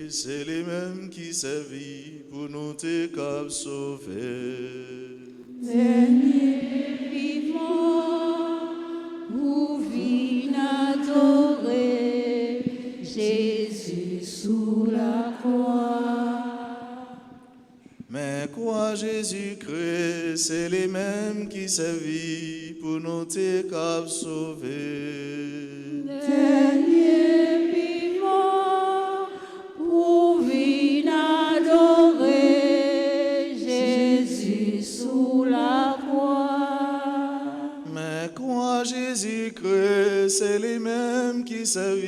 C'est les mêmes qui servent pour nous te cap sauver. Dernier vivant, vous vînes adorer Jésus sous la croix. Mais quoi Jésus-Christ, c'est les mêmes qui servent pour nous te cap sauver. Dernier vivant, vous vînes adorer Jésus sous la croix. Mais quoi Jésus-Christ, c'est les mêmes qui servent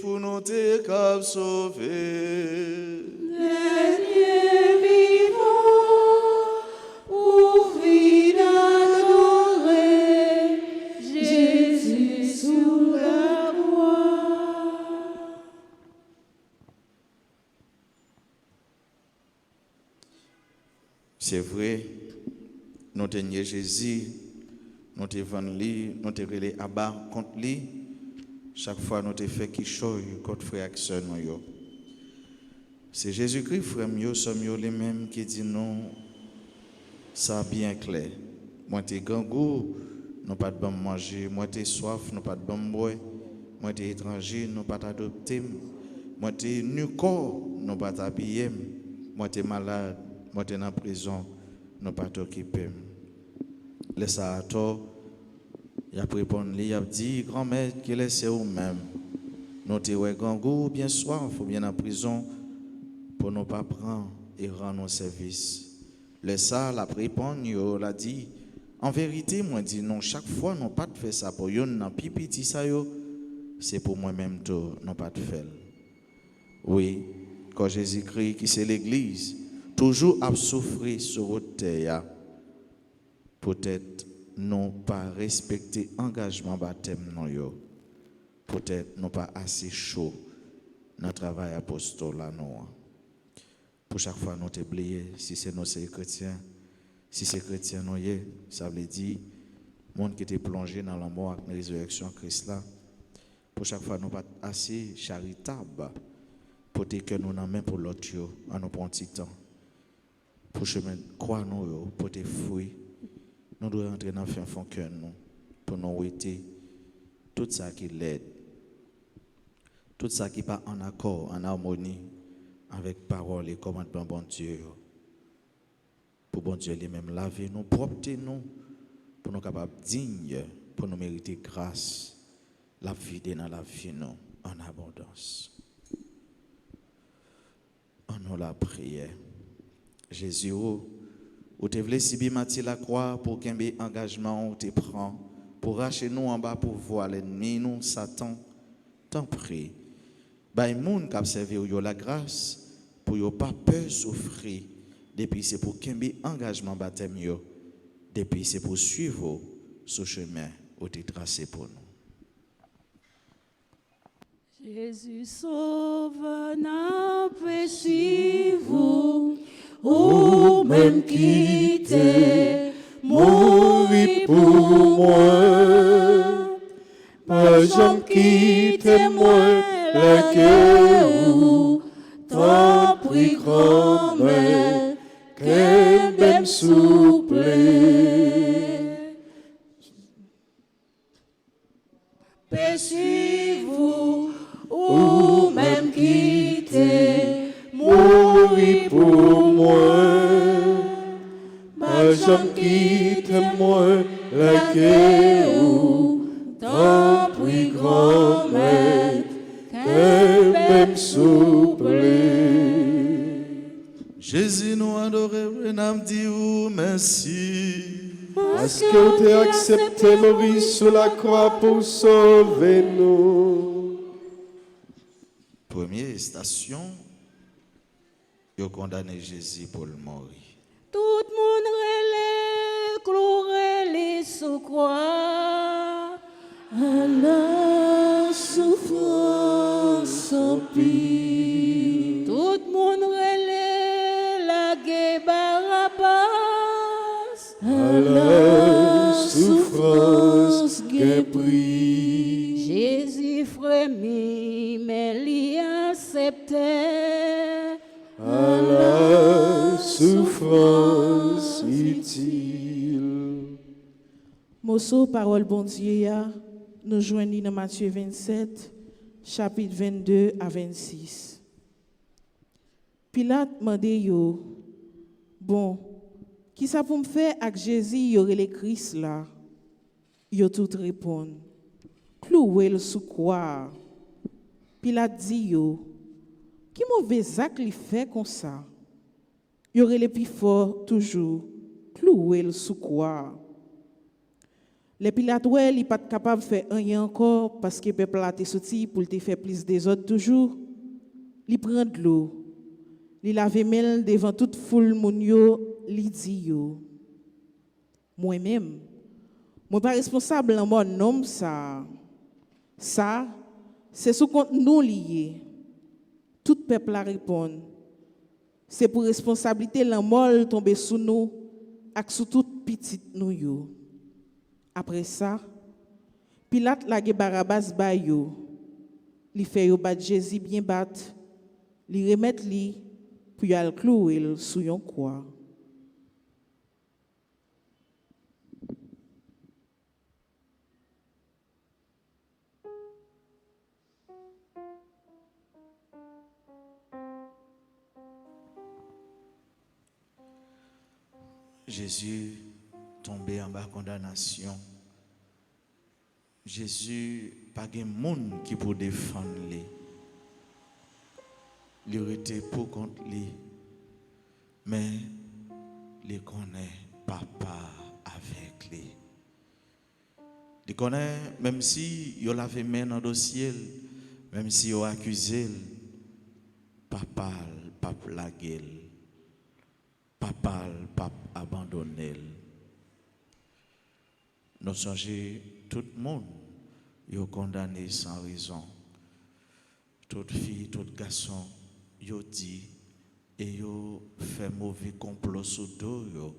pour nous te cap sauver. Dernier vivant, vous vînes adorer Jésus sous la croix. C'est vrai, nous tenions Jésus, nous te vendons lui, nous te relais à bas contre lui. Chaque fois, nous te fait qui chose contre frère et sœur nous. C'est Jésus-Christ, frère, nous sommes les mêmes qui disent non, ça bien clair. Moi, t'es gangou, nous pas de bon manger. Moi, t'es soif, nous pas de bon boire. Moi, t'es étranger, nous pas t'adopter. Moi, t'es nu corps, nous pas t'habiller. Moi, t'es malade, moi, t'es en prison, nous pas t'occuper. Laisse ça à toi. Il a répondu, il a dit, grand-mère, qu'il est vous-même. Nous t'es gangou, bien soif ou bien en prison, pour ne pas prendre et rendre nos services. Le ça, la répondu, il a dit, en vérité, moi, dit non, chaque fois, nous pas de faire ça pour yon, non, pipiti ça yo, c'est pour moi-même tout, non pas de faire. Oui, quand Jésus-Christ, qui c'est l'Église, toujours a souffert sur votre terre, peut-être non pas respecter engagement baptême non yo, peut-être non pas assez chaud dans le travail apostolat non. Pour chaque fois nous t'oublier si c'est nos chrétiens, si c'est chrétien nous y, ça veut dire monde qui était plongé dans la mort avec la résurrection de Christ là. Pour chaque fois nous pas assez charitable pour que nous n'en main pour l'autre en nous prend petit temps. Pour chemin croire nous pour te fruits. Nous devons entrer dans le fin fond cœur nous pour nous aider tout ça qui l'aide, tout ça qui pas en accord, en harmonie avec parole et commandement bon Dieu. Pour bon Dieu lui-même laver nous, propter nous, pour nous capables dignes, pour nous mériter grâce, la vie dans la vie nous en abondance. En nous la prière. Jésus, ou te voulez si bien la croix pour qu'un engagement ou te prend pour racheter nous en bas pour voir l'ennemi nous Satan t'en prie bay moun qui servi yo la grâce pour yo pas peur souffrir depuis c'est pour qu'un engagement baptême yo depuis c'est pour suivre ce chemin ou te tracé pour nous. Jésus sauve n'a péché vous ou même quitter mourir pour moi, pas jamais quitter moi la que ou tant pris grand-mère que même souple. Péché vous ou même quitter mourir pour moi, pas jamais quitte moi la que ou tant pris grand-mère que même souple. Jésus nous adore et nous dit merci. Parce que tu as accepté mourir sur la croix pour sauver nous. Première station, il a condamné Jésus pour le mourir. Tout le monde relève, cloué sous croix. À la souffrance en pire. Tout le monde relève, la guerre Barabbas. À la souffrance qu'est pris. Jésus frémit, mais l'y acceptait. souffrance utile. Mosso, parole bon Dieu, nous joignons dans Matthieu 27, chapitre 22 à 26. Pilate m'a dit, bon, qui ça pour me faire avec Jésus, y aurait les Christ là? Yo tout répond, cloué le sous quoi? Pilate dit, qui mauvais acte il fait comme ça? Y aurait les plus forts toujours, cloué le sous quoi? Les Pilates, il n'est pas capable de faire rien encore parce que le peuple a été sorti pour te faire plus des autres toujours. Il prend de l'eau. Il lave mêle devant toute foule mounio, il dit moi-même, moi pas responsable dans mon nom ça. Ça, c'est sous compte nous lié. Tout peuple a répond. C'est pour responsabilité l'amour tomber sous nous et sous toute petite nous yo. Après ça, Pilate lage Barabbas ba yo. Li fait yo bat Jésus bien bat. Li remet li pour y al clouer sous yon croix. Jésus tombé en bas condamnation. Jésus pas de monde qui pour défendre lui. Il aurait été pour contre lui. Mais il connaît papa avec lui. Il connaît même si il l'avait mis dans le dossier, même si il a accusé, papa la gueule. Papa abandonné. Nous songeons tout le monde est condamné sans raison. Toute fille, tout garçon, yo dit et yo fait mauvais complot sous dos yo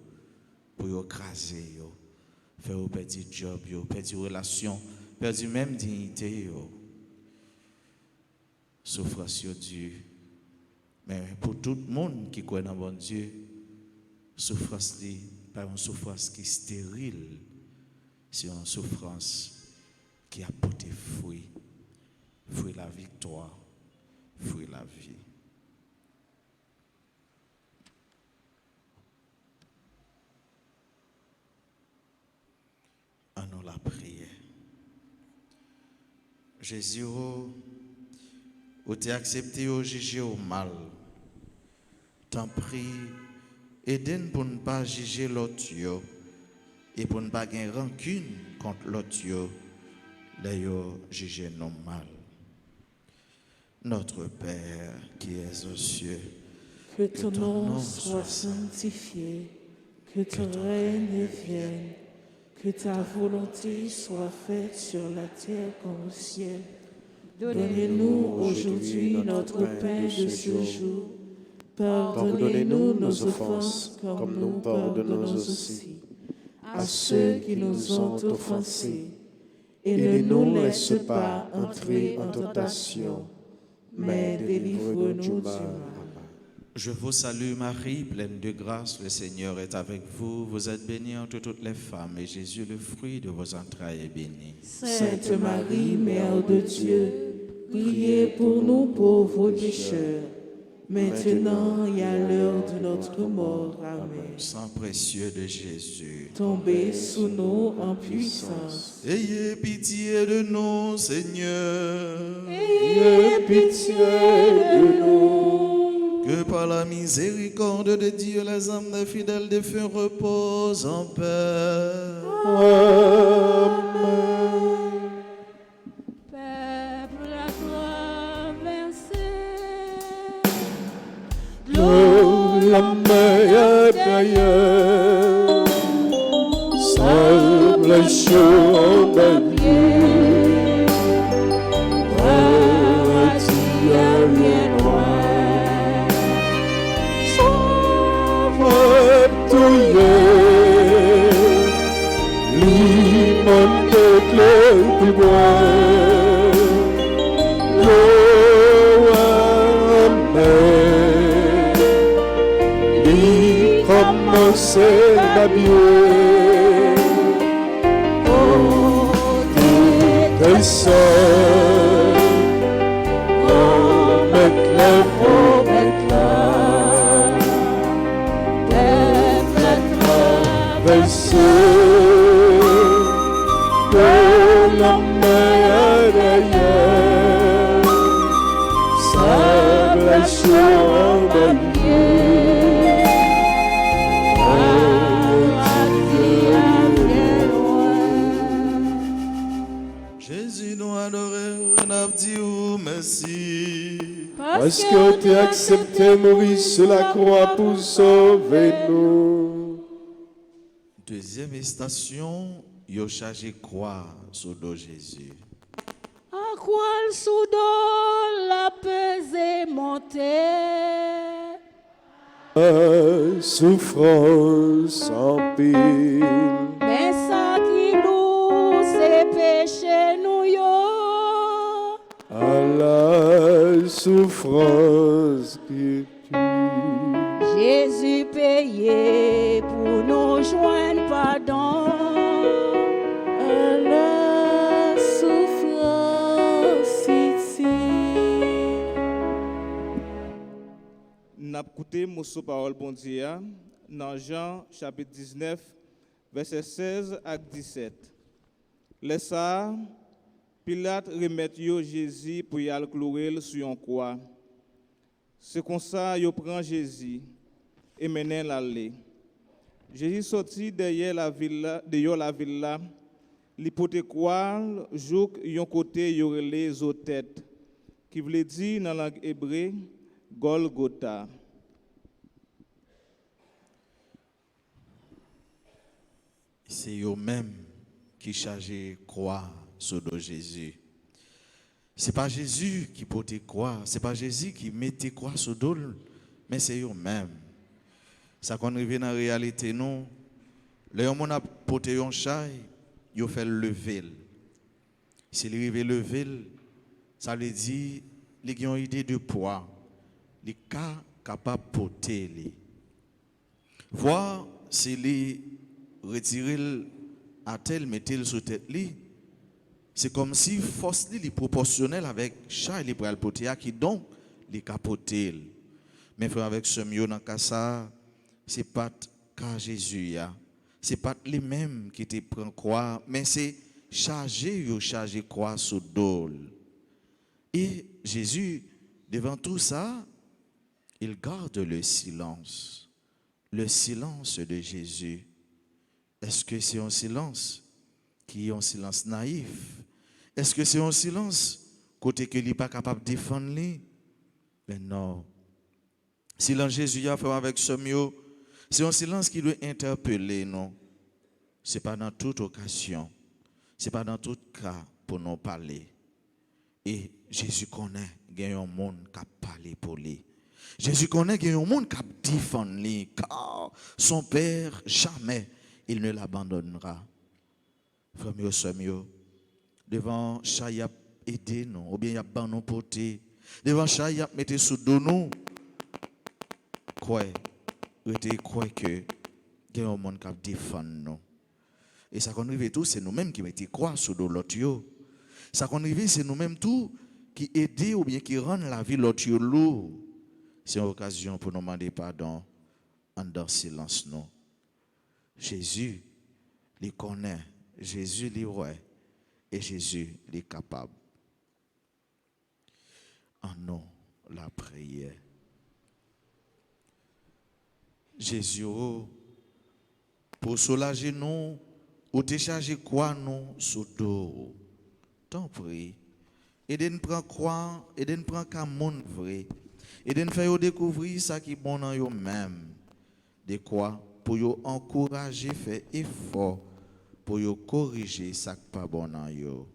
pour yo craser yo, faire un petit job yo, petit relation, perdu même dignité yo. Souffrance yo dure. Mais pour tout le monde qui croit dans bon Dieu, souffrance n'est pas une souffrance qui est stérile, c'est une souffrance qui a porté fruit, fruit la victoire, fruit la vie. En nous la prière. Jésus, où tu accepté au juger au mal, t'en prie, aide-nous pour ne pas juger l'autre et pour ne pas avoir rancune contre l'autre, d'ailleurs juger nos mal. Notre Père qui es aux cieux, que ton nom soit sanctifié, que ton règne vienne, que ta volonté soit faite sur la terre comme au ciel. Donnez-nous aujourd'hui notre pain de ce jour. Pardonnez-nous nos offenses comme nous pardonnons aussi à ceux qui nous ont offensés. Et ne nous laisse pas entrer en tentation, mais délivre-nous du mal. Je vous salue Marie, pleine de grâce, le Seigneur est avec vous. Vous êtes bénie entre toutes les femmes, et Jésus, le fruit de vos entrailles, est béni. Sainte Marie, Mère de Dieu, priez pour nous pauvres pécheurs, maintenant et à l'heure de notre mort. Amen. Sang précieux de Jésus, Tombez sous nous en puissance. ayez pitié de nous, Seigneur. Ayez pitié de nous. Que par la miséricorde de Dieu, les âmes des fidèles défunts reposent en paix. Amen. Peuple à traverser, L'eau, la mer d'ailleurs, sable chaud en babier, bâti à bien loin, sauve touiller, limon de clé du bois, l'eau à mer. c'est ma bien. Oh, Tes sœurs, oh, mettre-les oh, Bethlehem, Bethlehem, verser de la mer derrière. Sa blessure en manier. Jésus nous adore, on a dit ou merci. Parce que tu as accepté mourir sur la croix pour sauver nous. Deuxième station, yo chargé croix sur le dos Jésus. à quoi le soudain la pesée montée. Souffrance en pile. Mais ça qui nous c'est péché nous yo. À la souffrance qui tue. Jésus payé pour nous joindre pardon. À la souffrance ici. N'a écouté mon parole bon Dieu dans Jean chapitre 19 verset 16 à 17. Laisse ça Pilate remet Jésus pour y aller clouer sur une croix. C'est comme ça yo prend Jésus et mène l'aller. Jésus sorti derrière la ville là, li pote croix jouk yon côté yo relé zo tête qui veut dire dans langue hébreu Golgotha. C'est eux-mêmes qui chargent croix sur le dos Jésus. Ce n'est pas Jésus qui portait croix, ce n'est pas Jésus qui mettait croix sur le dos, mais c'est eux-mêmes. Ça qu'on arrive dans la réalité, nous, les gens qui porté un chai, ils fait lever. S'ils arrivent lever, ça veut dire qu'ils ont une idée de poids, les cas capables de porter. Voir s'ils retirent à tel, mettez-le sur tête li. C'est comme si force li proportionnelle avec chai li pral porter qui donc li capoter. Mais frère avec ce mieux dans cas ça, c'est pas cas Jésus ya. C'est pas les mêmes qui te prend croix, mais c'est chargé croix sur dos. Et Jésus devant tout ça, il garde le silence. Le silence de Jésus. Est-ce que c'est un silence qui est un silence naïf? Est-ce que c'est un silence côté que il n'est pas capable de défendre lui? Mais non. Silence Jésus a fait avec ce mieux, c'est un silence qui doit interpeller non. Ce n'est pas dans toute occasion. Ce n'est pas dans tout cas pour nous parler. Et Jésus connaît qu'il y a un monde qui a parlé pour lui. Jésus connaît qu'il y a un monde qui a défendu lui. Car son Père, jamais il ne l'abandonnera. Frère mieux, sœur mieux, devant Chaya aider nous, ou bien il y a ban nous porter, devant Chaya mettre sous dos nous, quoi que il y a un monde qui défend nous. Et ça qu'on arrive tout, c'est nous-mêmes qui mettons croix sous dos l'autre. Ça qu'on arrive, c'est nous-mêmes tout qui aident ou bien qui rendent la vie l'autre lourd. C'est une occasion pour nous demander pardon en dans silence nous. Jésus les connaît, Jésus les voit et Jésus les capable. En nous, la prière. Jésus, pour soulager nous, ou décharger quoi nous sous dos. T'en prie. Et de nous prendre quoi, et de nous prendre comme monde vrai. Et de nous faire découvrir ça qui est bon dans eux-mêmes. De quoi? Pour vous encourager, faire effort, pour vous corriger ça qui n'est pas bon dans vous.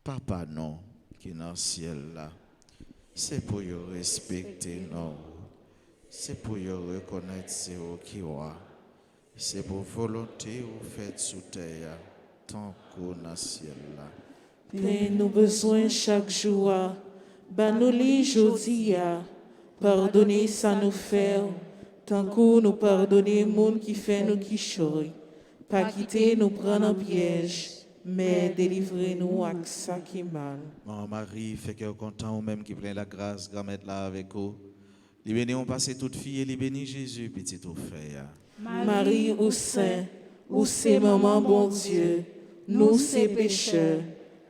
Papa, non, qui est dans le ciel là, c'est pour vous respecter, non. C'est pour vous reconnaître c'est vous qui voit. C'est pour volonté vous faites sous terre, tant qu'on dans le ciel là. Plein nous besoin chaque jour. Ban nous li jodi ya. Pardonnez ça nous faire. Tant que nous pardonner monde qui fait nous qui choy. Pas quitter nous prendre en piège, mais délivrez-nous à ça qui mal. Maman Marie, fait cœur content ou même qui plein la grâce, grand-mère là avec vous. Les bénis ont passé toute fille et les bénis Jésus, petit au frère. Marie ou Saint, ou c'est maman bon Dieu, nous c'est pécheurs,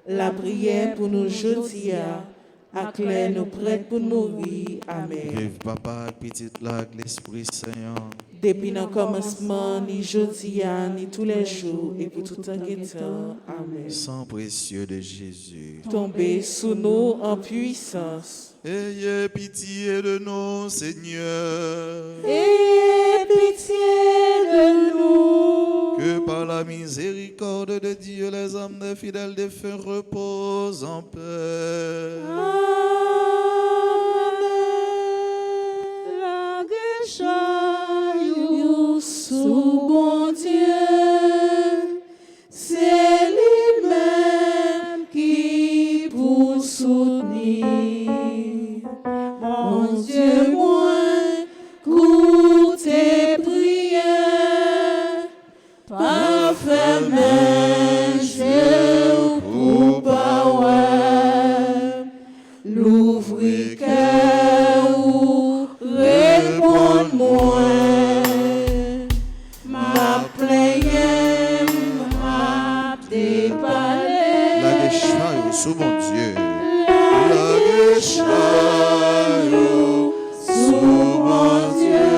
la prière pour nous jeudi à clair nous prêts pour mourir. Amen. Vive papa, petite là, l'Esprit Saint. Depuis le commencement, ni jeudi ni tous les jours, et pour tout temps qui temps. Amen. Sang précieux de Jésus. Tombez sous nous en puissance. Ayez pitié de nous, Seigneur. Aie pitié de nous. Que par la miséricorde de Dieu, les âmes des fidèles défunts reposent en paix. La guéchaille Sous bon Dieu, c'est lui-même qui pour soutenir. Mon Dieu, moi, écoute tes prières, parfait je pour parole, l'ouvrir cœur ou répondre-moi. Ma plaie, ma dépalée. La déchaille sous mon Dieu. La déchaille Sous mon Dieu,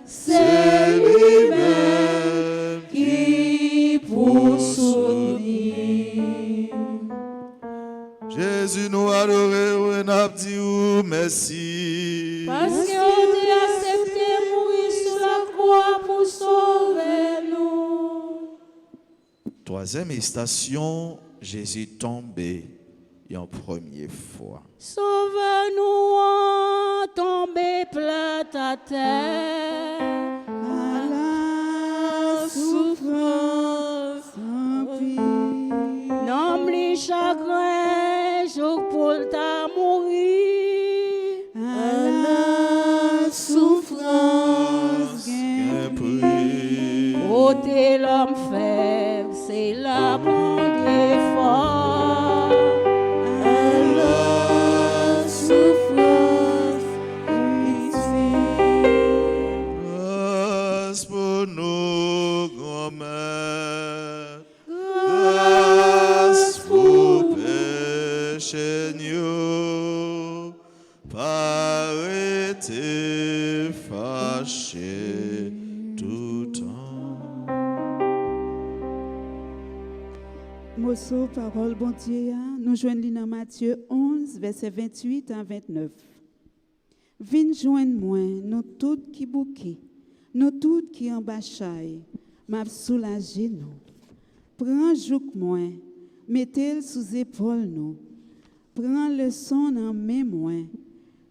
c'est lui-même qui pour soutenir. Jésus nous adore et nous dit merci. parce que tu as accepté mourir sur la croix pour sauver nous. Troisième station, Jésus tombé en première fois. Sauve-nous en tomber plate à terre. À la souffrance empire. N'oublie chagrin, jour pour ta mourir. À la souffrance Un prix. Ôter l'homme faible, c'est la bonne fort. à la souffrance Grâce pour nous, grand-mère. Grâce pour péché nous. Pas été fâché tout temps. Mosso, parole bon Dieu, nous joignons dans Matthieu 11, verset 28 à 29. Vin joindre moi, nous toutes qui bouquet, nous toutes qui en bachaille, m'a soulagé nous. Prends jouk moi, mettez-le sous épaule nous. Prends le son en main moi,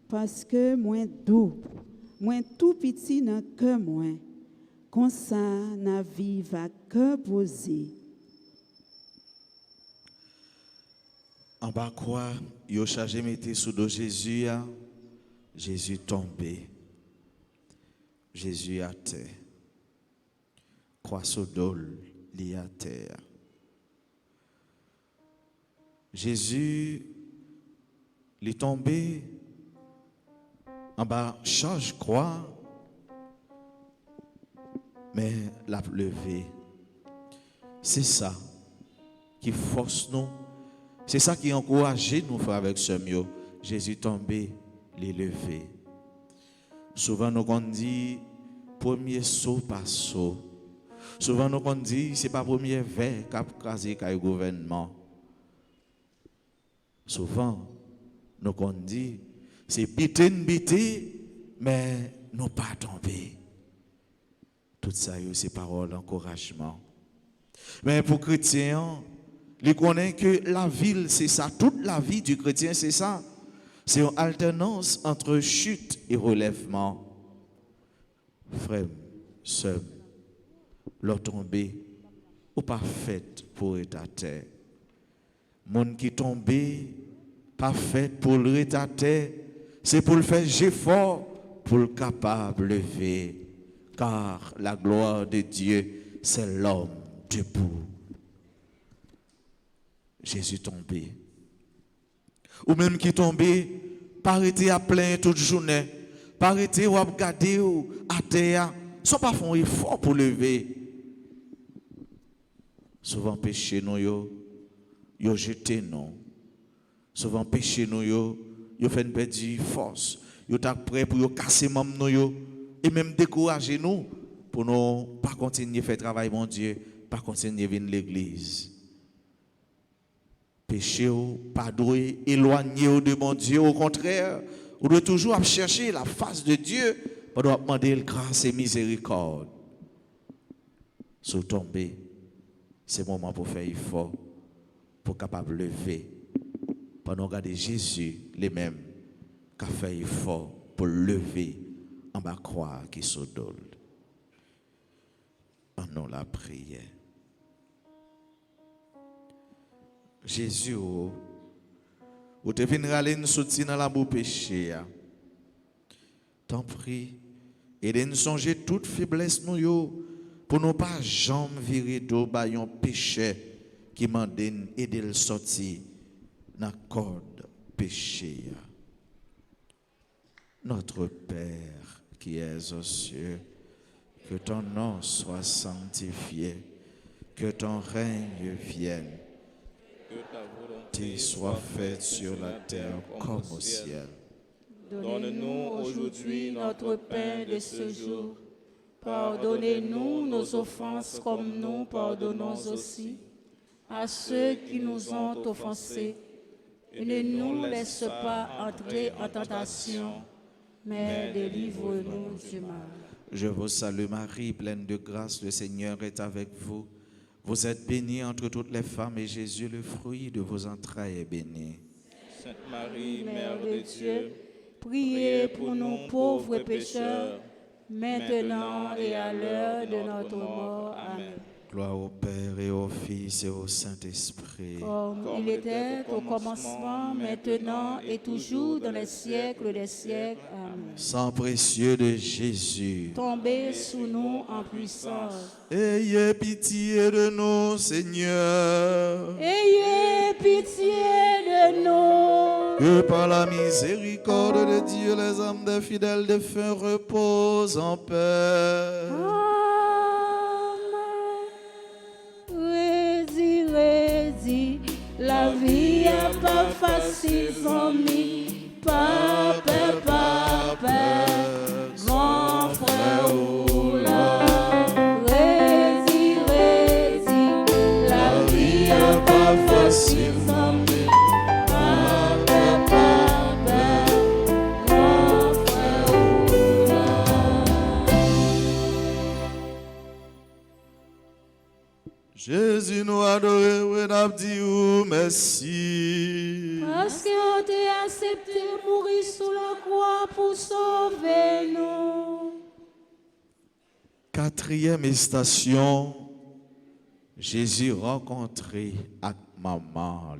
parce que moi doux, moi tout petit dans cœur moi, comme ça n'a vive à cœur posé. En bas quoi, yo chargé mettre sous dos Jésus, Jésus tombé. Jésus à terre. Croix sous dos, li à terre. Jésus, il est tombé en bas, charge croix, mais l'a levé. C'est ça qui force nous. C'est ça qui encourage nous frères avec ce mieux. Jésus tombé, les levé. Souvent nous on dit premier saut par saut. Souvent nous on dit c'est pas premier verre cap crasé le gouvernement. Souvent nous on dit c'est bité mais nous pas tombé. Tout ça c'est parole d'encouragement. Mais pour chrétien, il connaît que la vie, c'est ça. Toute la vie du chrétien, c'est ça. C'est une alternance entre chute et relèvement. Frère, sœur, leur tombée, ou pas faite pour être à terre. Monde qui tombé, pas fait pour le être à terre, c'est pour le faire effort pour le capable lever, car la gloire de Dieu, c'est l'homme debout. Jésus tombé. Ou même qui tombé, pas arrêter à plein toute journée, pas arrêter ou à regarder ou à terre, sans pas faire un effort pour lever. Souvent péché nous yo jeté non. Souvent péché nous yo fait une perte de force. Yo t'a prêt pour yo casser même nous yo et même décourager nous pour nous pas continuer faire travail mon Dieu, pas continuer venir l'église. Péché ou pas doué éloigner de mon Dieu, au contraire, on doit toujours chercher la face de Dieu, on doit demander grâce et miséricorde. Sous tomber, c'est le moment pour faire effort, pour capable lever. Pendant regarder Jésus, les mêmes, qui a fait effort pour lever en bas croix qui s'odole. En nous la prière. Jésus, ou te vin râler nous sortir dans la boue péché. T'en prie, et nous songer toute faiblesse nous yo, pour nous pas jamais virer d'eau bayon péché qui m'endène aider le sortir dans corde péché. Notre Père qui es aux cieux, que ton nom soit sanctifié, que ton règne vienne, Que ta volonté soit faite sur la terre comme au ciel. Donne-nous aujourd'hui notre pain de ce jour. Pardonnez-nous nos offenses comme nous pardonnons aussi à ceux qui nous ont offensés. Et ne nous laisse pas entrer en tentation, mais délivre-nous du mal. Je vous salue Marie, pleine de grâce, le Seigneur est avec vous. Vous êtes bénie entre toutes les femmes et Jésus, le fruit de vos entrailles, est béni. Sainte Marie, Mère de Dieu, Priez pour nous pauvres pécheurs, maintenant et à l'heure de notre mort. Amen. Gloire au Père et au Fils et au Saint-Esprit. Comme il était au commencement, maintenant et toujours dans les siècles des siècles. Amen. Sang précieux de Jésus, Tombez sous nous en puissance. ayez pitié de nous, Seigneur. Ayez pitié de nous. Que par la miséricorde de Dieu, les âmes des fidèles défunts reposent en paix. Amen. Rédi, la vie est pas facile, amis. Pas peur, grand frère ou là. Rédi, la vie est pas facile, amis. Pas peur, grand frère ou là. Jésus nous adore, oui, nous dit merci. Parce qu'on t'a accepté mourir sous la croix pour sauver nous. Quatrième station, Jésus rencontré avec maman.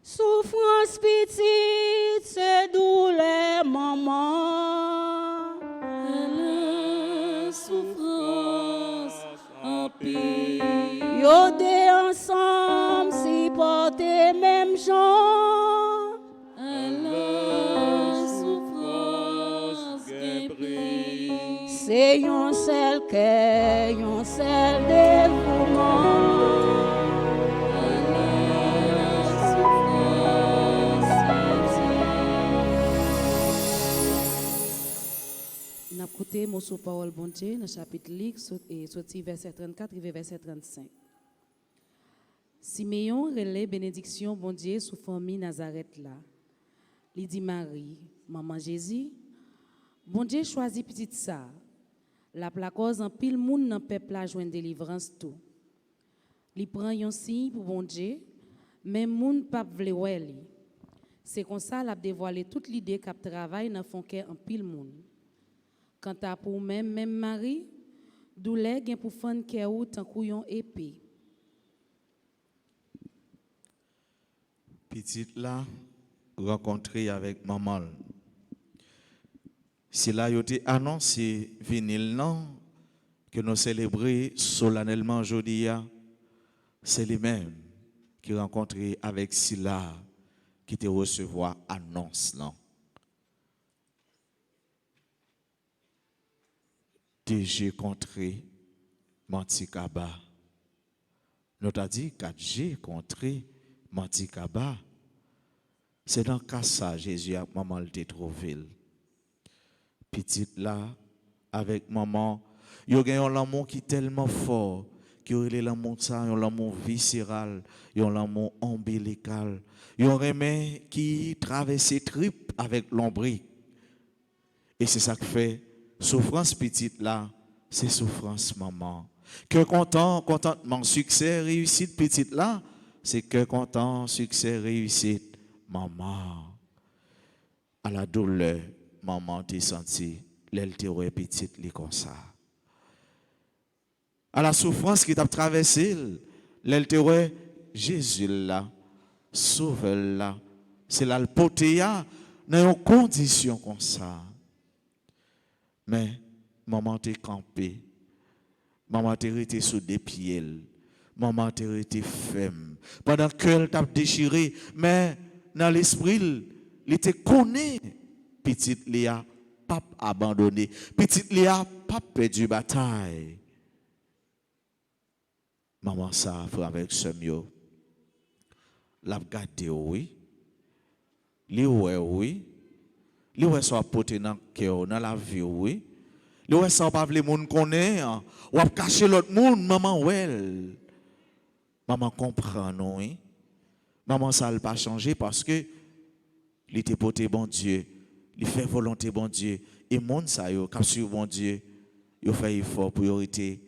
Souffrance petite, c'est douleur, maman. La souffrance en pire. Yo deux ensemble, si porter même gens. La souffrance qui brille. C'est yon seul cœur, yon seul dévouement. N'a écouté mon sous parole bon Dieu dans le chapitre ligue sorti verset 34 et verset 35. Siméon relève bénédiction bon Dieu sous famille Nazareth là. Il dit Marie, maman Jésus, bon Dieu choisit petite ça. La placose en pile moun dans peuple la joindre délivrance tout. Il prend un signe pour bon Dieu, même moun pas vle wè li. C'est comme ça l'a dévoilé toute l'idée qu'a travail dans fond cœur en pile moun. Quant à pour même Marie, douleur gen pour fan cœur ou tant couillon épée. Petite là, rencontré avec maman. Si là, il a annoncé vinyle, non, que nous célébrons solennellement aujourd'hui, c'est lui-même qui rencontré avec Sila, qui te recevoir annonce, non. DG contré Mantikaba. Nous t'a dit 4G contré Mantikaba. C'est dans cas ça Jésus a maman le trouvé. Petite là avec maman, il y a un amour qui est tellement fort, qui a l'amour ça, un amour viscéral, il y a un amour ombilical, il y a un remède qui traverse les tripes avec l'ombrique. Et c'est ça que fait souffrance petite là, c'est souffrance maman. Que content, contentement, succès, réussite petite là, c'est que content, succès, réussite maman. À la douleur, maman t'a senti, l'aile te petite li comme ça. À la souffrance qui t'a traversé, l'aile te Jésus là, sauve là, c'est là le potéa dans une condition comme ça. Mais maman t'a campé, maman t'a été sous des pieds, maman t'a été ferme. Pendant qu'elle t'a déchiré, mais dans l'esprit, il était connu. Petite Léa, pas abandonné. Petite Léa, pas perdu bataille. Maman, ça, frère, avec ce mieux. L'a gardé, oui. Li ouais, oui. Li ouais, soit porté dans le cœur, dans la vie, oui. Li ouais, ça, pas les monde connaît. Ou a caché l'autre monde, maman, ouais. Maman comprend, non, oui. Maman, ça n'a pas changé parce que il était porté, bon Dieu. Il fait volonté, bon Dieu. Et monde ça, yo, quand sur bon Dieu, il fait effort pour être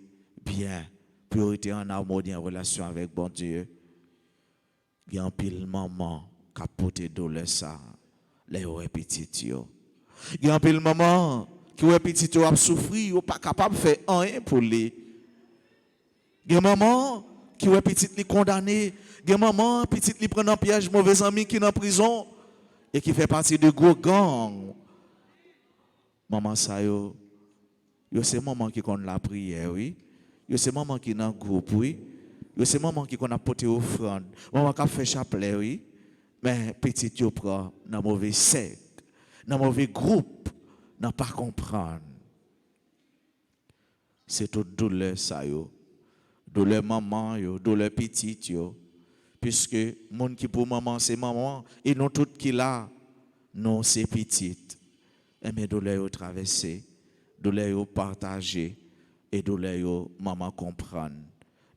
bien, pour être en harmonie, en relation avec bon Dieu. Il y a un pile maman qui a porté douleur ça, les petits yo. Il y a un pile maman qui est petit yo a souffrir, ou pas capable de faire rien pour lui. Il y a maman qui est petit li condamné, il y a maman petit li prend en piège mauvais ami qui est en prison et qui fait partie de gros gang. Maman ça yo c'est maman qui connaît la prière, oui. Yo c'est maman qui dans groupe, oui. Yo c'est maman qui connaît porter offrande. Maman qui fait chapelet, oui. Mais petit yo prend dans mauvais secte, dans mauvais groupe, n'a pas comprendre. C'est toute douleur ça yo. Douleur maman yo, douleur petite yo. Puisque monde qui pour maman c'est maman et non tout qui là non c'est petite. Et mais douleur yo traverser, douleur yo partager et douleur yo maman comprendre.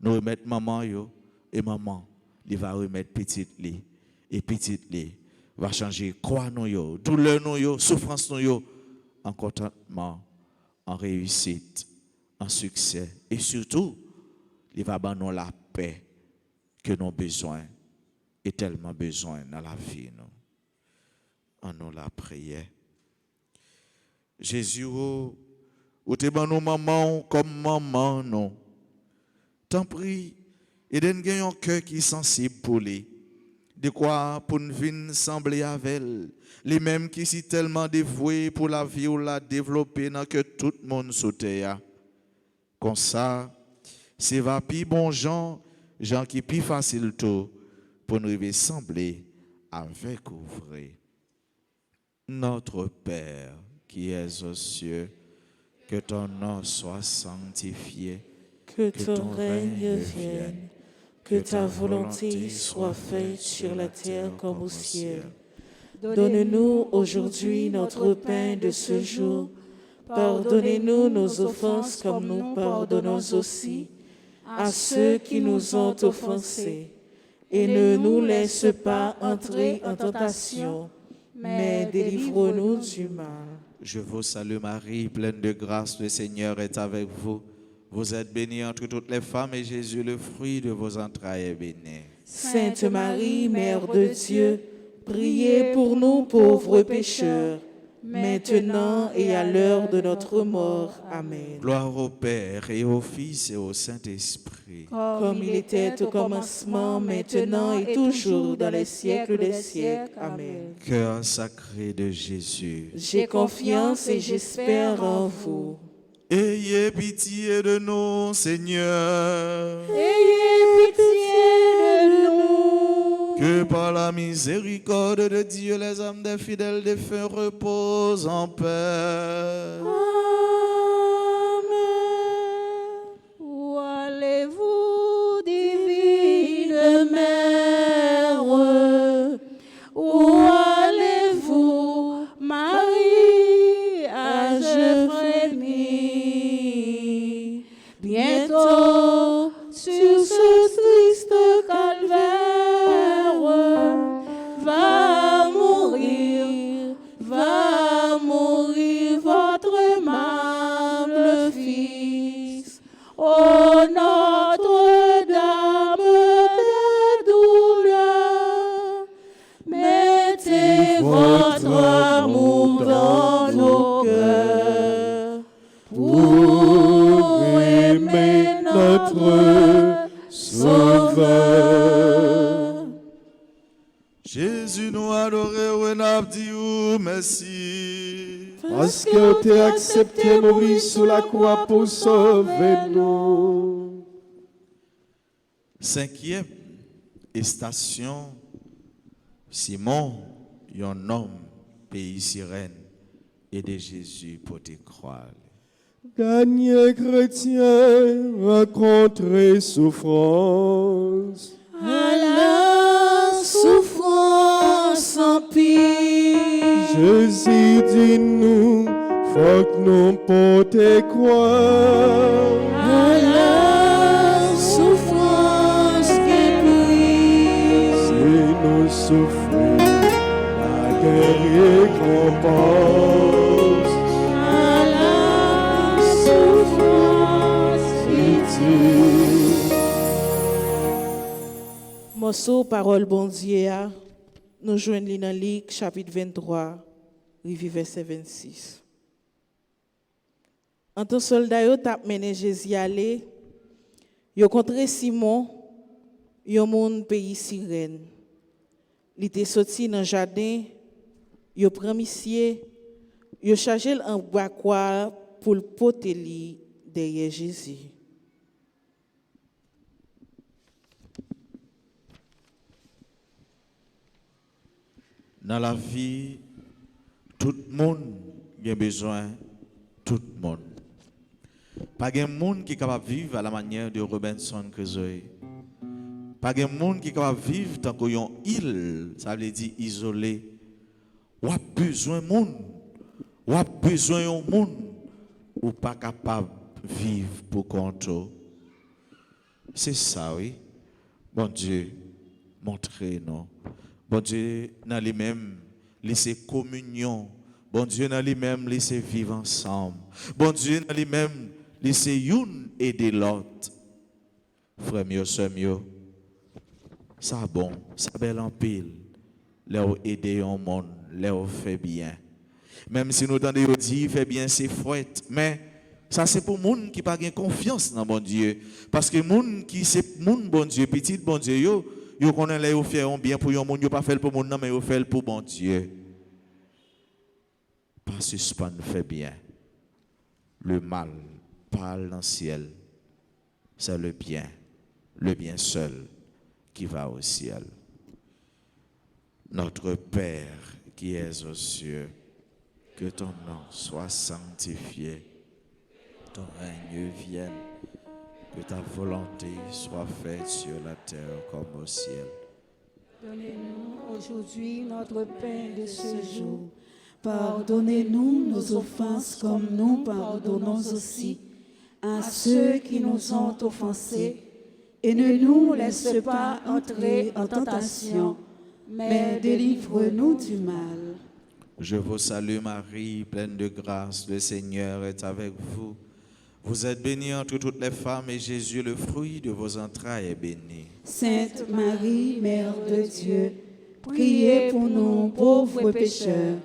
Nous remettre maman yo et maman il va remettre petite li et petite li va changer quoi nous yo, douleur nous yo, souffrance nous yo en contentement, en réussite, en succès et surtout il va donner la paix que nous avons besoin et tellement besoin dans la vie. En nous la prière. Jésus, ou te ban nous maman comme maman, non. T'en prie, et d'un gagne un cœur qui est sensible pour lui. De quoi pour nous venir sembler avec elle. Les mêmes qui sont tellement dévoués pour la vie ou la développer dans que tout le monde saute. Comme ça, c'est va pi bon gens qui plus facile tout pour nous sembler avec vrai. Notre Père qui es aux cieux, que ton nom soit sanctifié, Que ton règne vienne, que ta volonté soit faite sur la terre comme au ciel. Donne-nous aujourd'hui notre pain de ce jour. Pardonnez-nous nos offenses comme nous pardonnons aussi à ceux qui nous ont offensés. Et ne nous laisse pas entrer en tentation, mais délivre-nous du mal. Je vous salue Marie, pleine de grâce, le Seigneur est avec vous. Vous êtes bénie entre toutes les femmes et Jésus, le fruit de vos entrailles, est béni. Sainte Marie, Mère de Dieu, priez pour nous pauvres pécheurs, maintenant et à l'heure de notre mort. Amen. Gloire au Père et au Fils et au Saint-Esprit. Comme il était au commencement, maintenant et toujours, dans les siècles des siècles. Amen. Cœur sacré de Jésus, J'ai confiance et j'espère en vous. ayez pitié de nous, Seigneur. Ayez pitié de nous. Que par la miséricorde de Dieu, les âmes des fidèles défunts reposent en paix. Amen. Où allez-vous, divine Mère? Où allez-vous, Marie, âge frémi? Bientôt, sur ce triste calvaire, va mourir votre aimable Fils. Ô Notre-Dame de douleur, mettez votre amour dans nos cœurs pour aimer notre Sauveur. Jésus nous adoré, et n'a dit merci. Parce que tu as accepté mourir sur la croix pour sauver nous. Cinquième station, Simon, un homme, pays sirène, et de Jésus pour te croire. Gagner chrétien, rencontrer souffrance. À la souffrance en pire, Jésus dit nous, faut que nous porter croire. à la souffrance qui prie, Si nous souffrons, la guerre récompense. à la souffrance qui Morceau parole bon Dieu, nous joignons dans Luc chapitre 23, verset 26. En tant soldat yo t'a mené Jésus aller, yo rencontré Simon, yo moun pays sirène. Il était sorti dans jardin, yo prend monsieur, yo chargé en bois quoi pour le porter li derrière Jésus. Dans la vie, tout le monde a besoin, tout le monde. Pas de monde qui est capable de vivre à la manière de Robinson Crusoe. Pas de monde qui est capable de vivre tant qu'il y a une île, ça veut dire isolé. Ou a besoin de monde, ou a besoin de monde, ou pas capable de vivre pour compte. C'est ça, oui. Bon Dieu, montrez-nous. Bon Dieu, dans lui-même, laissez communion. Bon Dieu, dans lui-même, laissez vivre ensemble. Bon Dieu, dans lui-même, laissez une aider l'autre. Frère mieux, sœur mieux, ça bon, ça belle en pile. Leur aider un monde, leur fait bien. Même si nous entendons dire, fait bien, c'est fouette. Mais ça, c'est pour les gens qui n'ont pas confiance dans bon Dieu. Parce que les gens qui c'est bon Dieu, petit bon Dieu, yo connaît les yo faire bien pour yon moun, yo pas fait pour moun, mais yo fait pour bon Dieu. Pas suspendre fait bien. Le mal parle dans le ciel. C'est le bien seul qui va au ciel. Notre Père qui es aux cieux, que ton nom soit sanctifié, ton règne vienne. Que ta volonté soit faite sur la terre comme au ciel. Donnez-nous aujourd'hui notre pain de ce jour. Pardonnez-nous nos offenses comme nous pardonnons aussi à ceux qui nous ont offensés. Et ne nous laisse pas entrer en tentation, mais délivre-nous du mal. Je vous salue Marie, pleine de grâce, le Seigneur est avec vous. Vous êtes bénie entre toutes les femmes et Jésus, le fruit de vos entrailles, est béni. Sainte Marie, Mère de Dieu, priez pour nous pauvres pécheurs,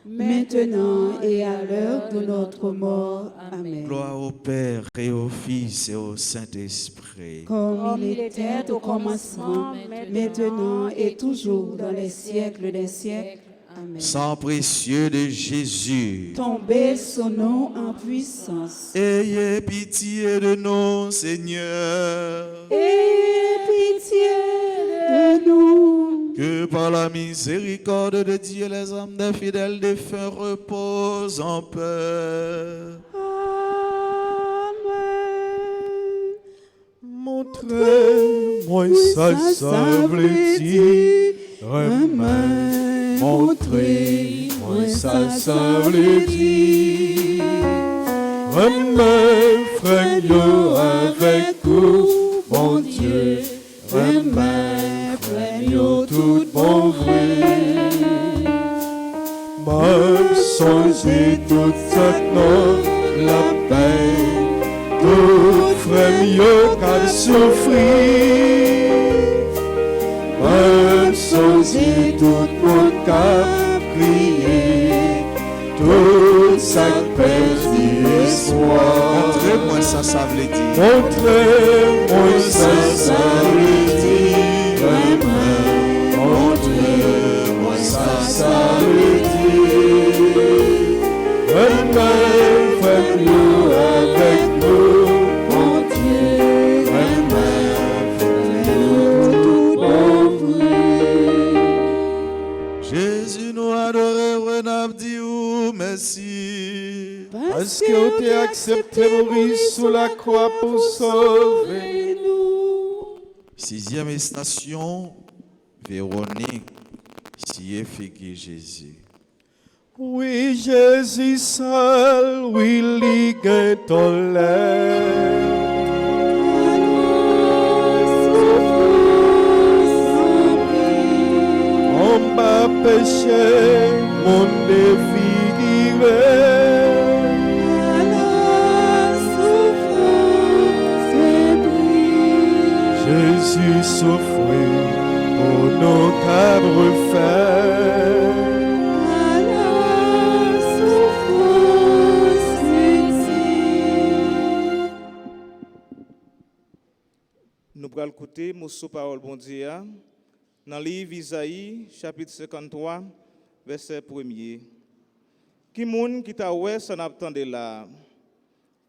maintenant et à l'heure de notre mort. Amen. Gloire au Père et au Fils et au Saint-Esprit. Comme il était au commencement, maintenant et toujours dans les siècles des siècles. Amen. Sang précieux de Jésus, Tombez sur nous en puissance. ayez pitié de nous, Seigneur. Ayez pitié de nous. Que par la miséricorde de Dieu, les âmes des fidèles défunts reposent en paix. Amen. Montrez-moi sa sableti, remets. Montrez-moi sa sableti, remets, frère, avec vous, mon Dieu, remets, frère, tout bon vrai. Même songer toute cette nuit, la peine, tout frère, qu'à souffrir. Même songer tout mon cap, crier, tout ça perdu espoir. Montrez-moi ça, ça veut dire. Montrez-moi ça veut dire. Montrez-moi ça veut dire. Remets, fais-nous avec nous, mon Dieu. Remets, fais-nous tout bon vrai. Jésus nous adore, on dit ou merci. Parce que tu as accepté mourir sous la croix pour sauver nous. 6e station, Véronique, si efficace Jésus. Oui, Jésus seul, oui, ligue ton lait. On m'a péché, mon défiguré. Jésus souffrit pour nos cabres faits. Nous allons écouter Moussou parole bon Dieu dans le livre Isaïe, chapitre 53, verset 1er. Qui moun qui t'a oué s'en attendait là?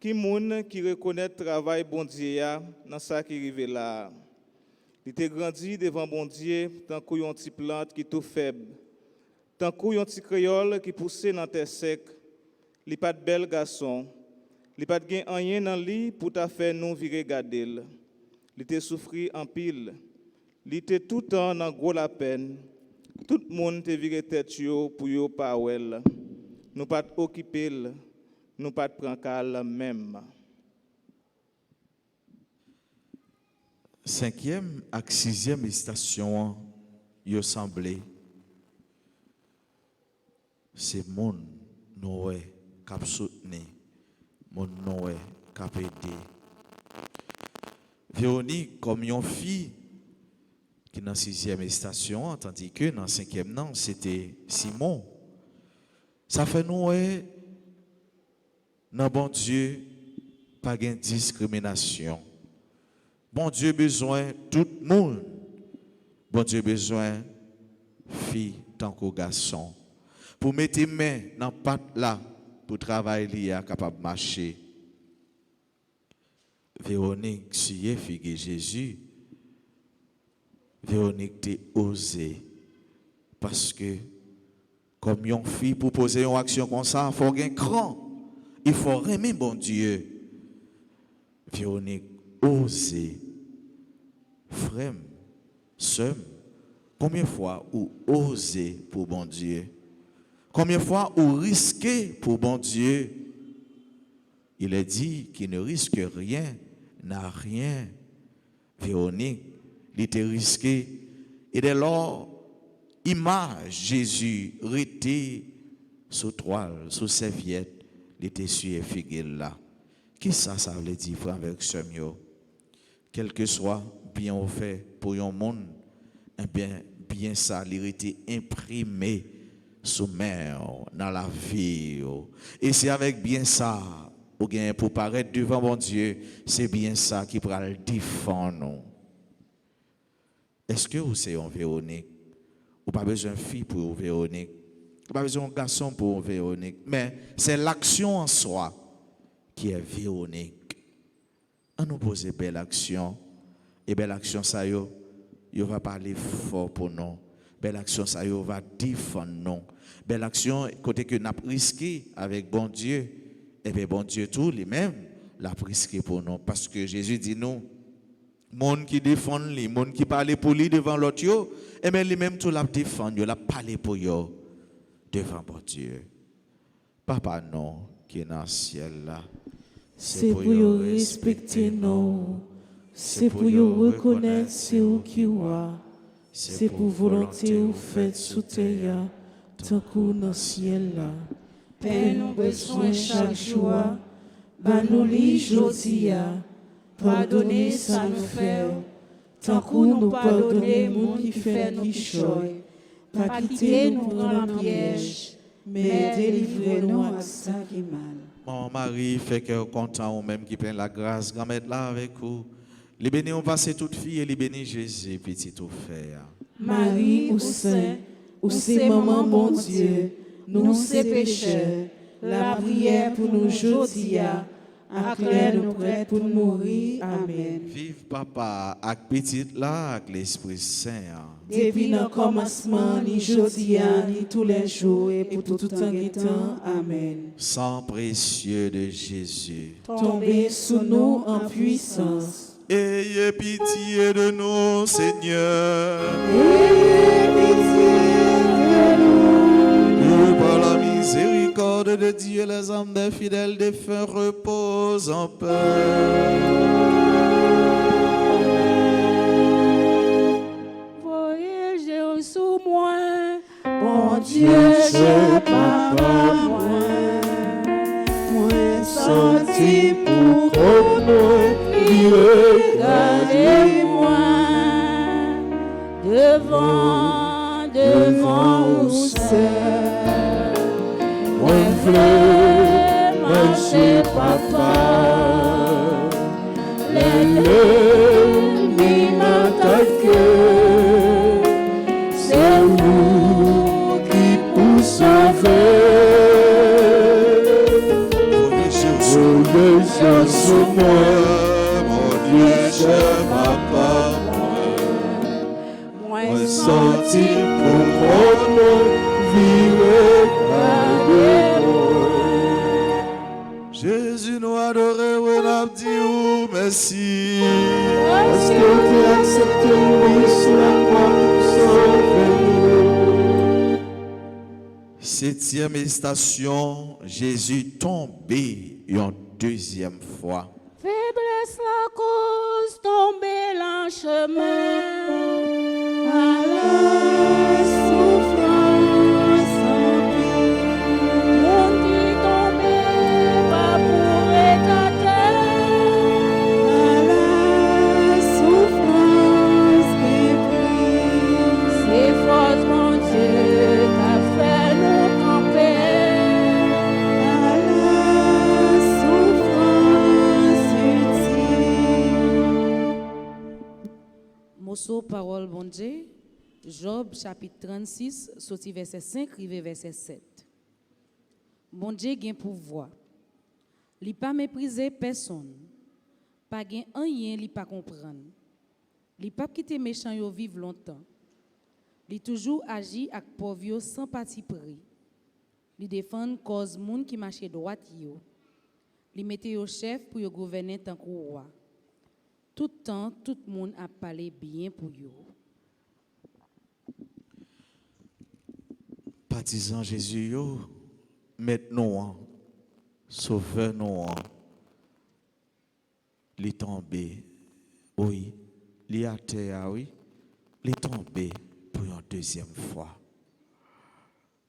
Qui moun qui reconnaît le travail bon Dieu dans ça qui arrive là? Il était grandi devant bon Dieu tant qu'un petit plante qui tout faible, tant qu'un petit créole qui poussait dans terre sec. Il pas de bel garçon, il pas de rien dans lui pour ta faire nous virer garder. Il était souffri en pile. Il était tout le temps dans gros la peine. Tout le monde te viré tête pour yo pas wel. Nous pas occuper, nous pas prendre cal même. 5e et 6e station, yo semblé. C'est mon Noé cap soutenu, mon Noé cap aidé. Véronique, comme une fille qui est dans la 6e station, tandis que dans la 5e, non, c'était Simon. Ça fait nous, dans bon Dieu, pas de discrimination. Bon Dieu besoin tout le monde. Bon Dieu besoin fille tant que garçon. Pour mettre les mains dans la patte là, pour travailler là, capable de marcher. Véronique, si figue Jésus, Véronique t'a osé. Parce que, comme une fille, pour poser une action comme ça, il faut un cran. Il faut aimer bon Dieu. Véronique, osé. Frère, sœur, combien de fois ou osé pour bon Dieu? Combien de fois ou risqué pour bon Dieu? Il a dit qu'il ne risque rien, n'a rien. Véronique, il était risqué. Et dès lors, image Jésus était sous toile, sous serviette, il était sur figuier là. Qu'est-ce que ça veut dire, frère, avec ce mieux? Quel que soit bien au fait pour un monde, eh bien ça, il était imprimé soumettre dans la vie. Et c'est avec bien ça, ou bien pour paraître devant mon Dieu, c'est bien ça qui pourra le défendre. Est-ce que vous êtes en Véronique? Ou pas besoin de fille pour Véronique? Ou pas besoin de garçon pour Véronique? Mais c'est l'action en soi qui est Véronique. On nous pose belle action. Et belle action, ça y va parler fort pour nous. Belle action, ça y va défendre nous. Belle action, côté que nous avons risqué avec bon Dieu, et bien bon Dieu tout lui-même l'a risqué pour nous. Parce que Jésus dit nous, monde qui défend lui, monde qui parle pour lui devant l'autre, et bien lui-même tout l'a défendu, l'a parlé pour lui devant bon Dieu. Papa non, qui est dans le ciel là, c'est pour vous respecter nous, c'est pour vous reconnaître c'est vous qui roi, c'est pour volonté vous faites sous terre, tant que dans le ciel là. Père, nous besoin chaque jour, bah nous li jodia, pardonnez ça nous fait, tant que nous pardonnez moun qui fait nous choix, pas quitter nous prendre en piège, mais délivrez-nous à ça qui est mal. Mon mari fait cœur content ou même qui prend la grâce, grand-mère là avec vous. Les bénis ont passé toute fille et les bénis Jésus, petit tout fait. Marie ou Saint, ou c'est maman mon Dieu, nous c'est pécheurs, la prière pour nous aujourd'hui, acclare nous prêts pour mourir. Amen. Vive papa, avec petite là, avec l'Esprit Saint. Depuis le commencement, ni aujourd'hui, ni tous les jours, et pour tout temps et temps. Amen. Sang précieux de Jésus, Tombez sous nous en puissance. ayez pitié de nous, Seigneur. Que par la miséricorde de Dieu, les âmes des fidèles défunts reposent en paix. Voyez sous moi, Bon Dieu, c'est papa, moi sorti pour regardez-moi devant où c'est. Moi, je marcher papa. L'ennemi m'attaque. C'est vous qui vous sauvez. Voyez Jésus, moi, mon Dieu, je m'appelle. Moi, sorti pour prendre vivre avec moi. Jésus nous adore, on a dit oh, merci. Parce que tu as accepté lui sur la croix pour sauver nous. Septième station, Jésus tombé une deuxième fois. Faiblesse la cause, tomber en chemin. À la souffrance en vie. Mon qui tombait, pas pour étater. À la souffrance qui prie. C'est force, mon Dieu, qu'a fait nous camper. À la souffrance utile. Mosso parole bon Dieu, Job chapitre 36, sorti verset 5, rivé verset 7. Bon Dieu gen pouvoir. Li pas mépriser personne. Pas gen rien li pas comprendre. Li pas quitter méchant yo vivre longtemps. Li toujours agi ak pauvre yo sans parti pris. Li défend cause moun qui marche droite yo. Li mette yo chef pour yo gouverner tant que roi. Tout temps, tout le monde a parlé bien pour yo. Partisan Jésus, yo, maintenant, sauveur-nous, li tombé, oui, li a terre, oui, li tombé pour une deuxième fois.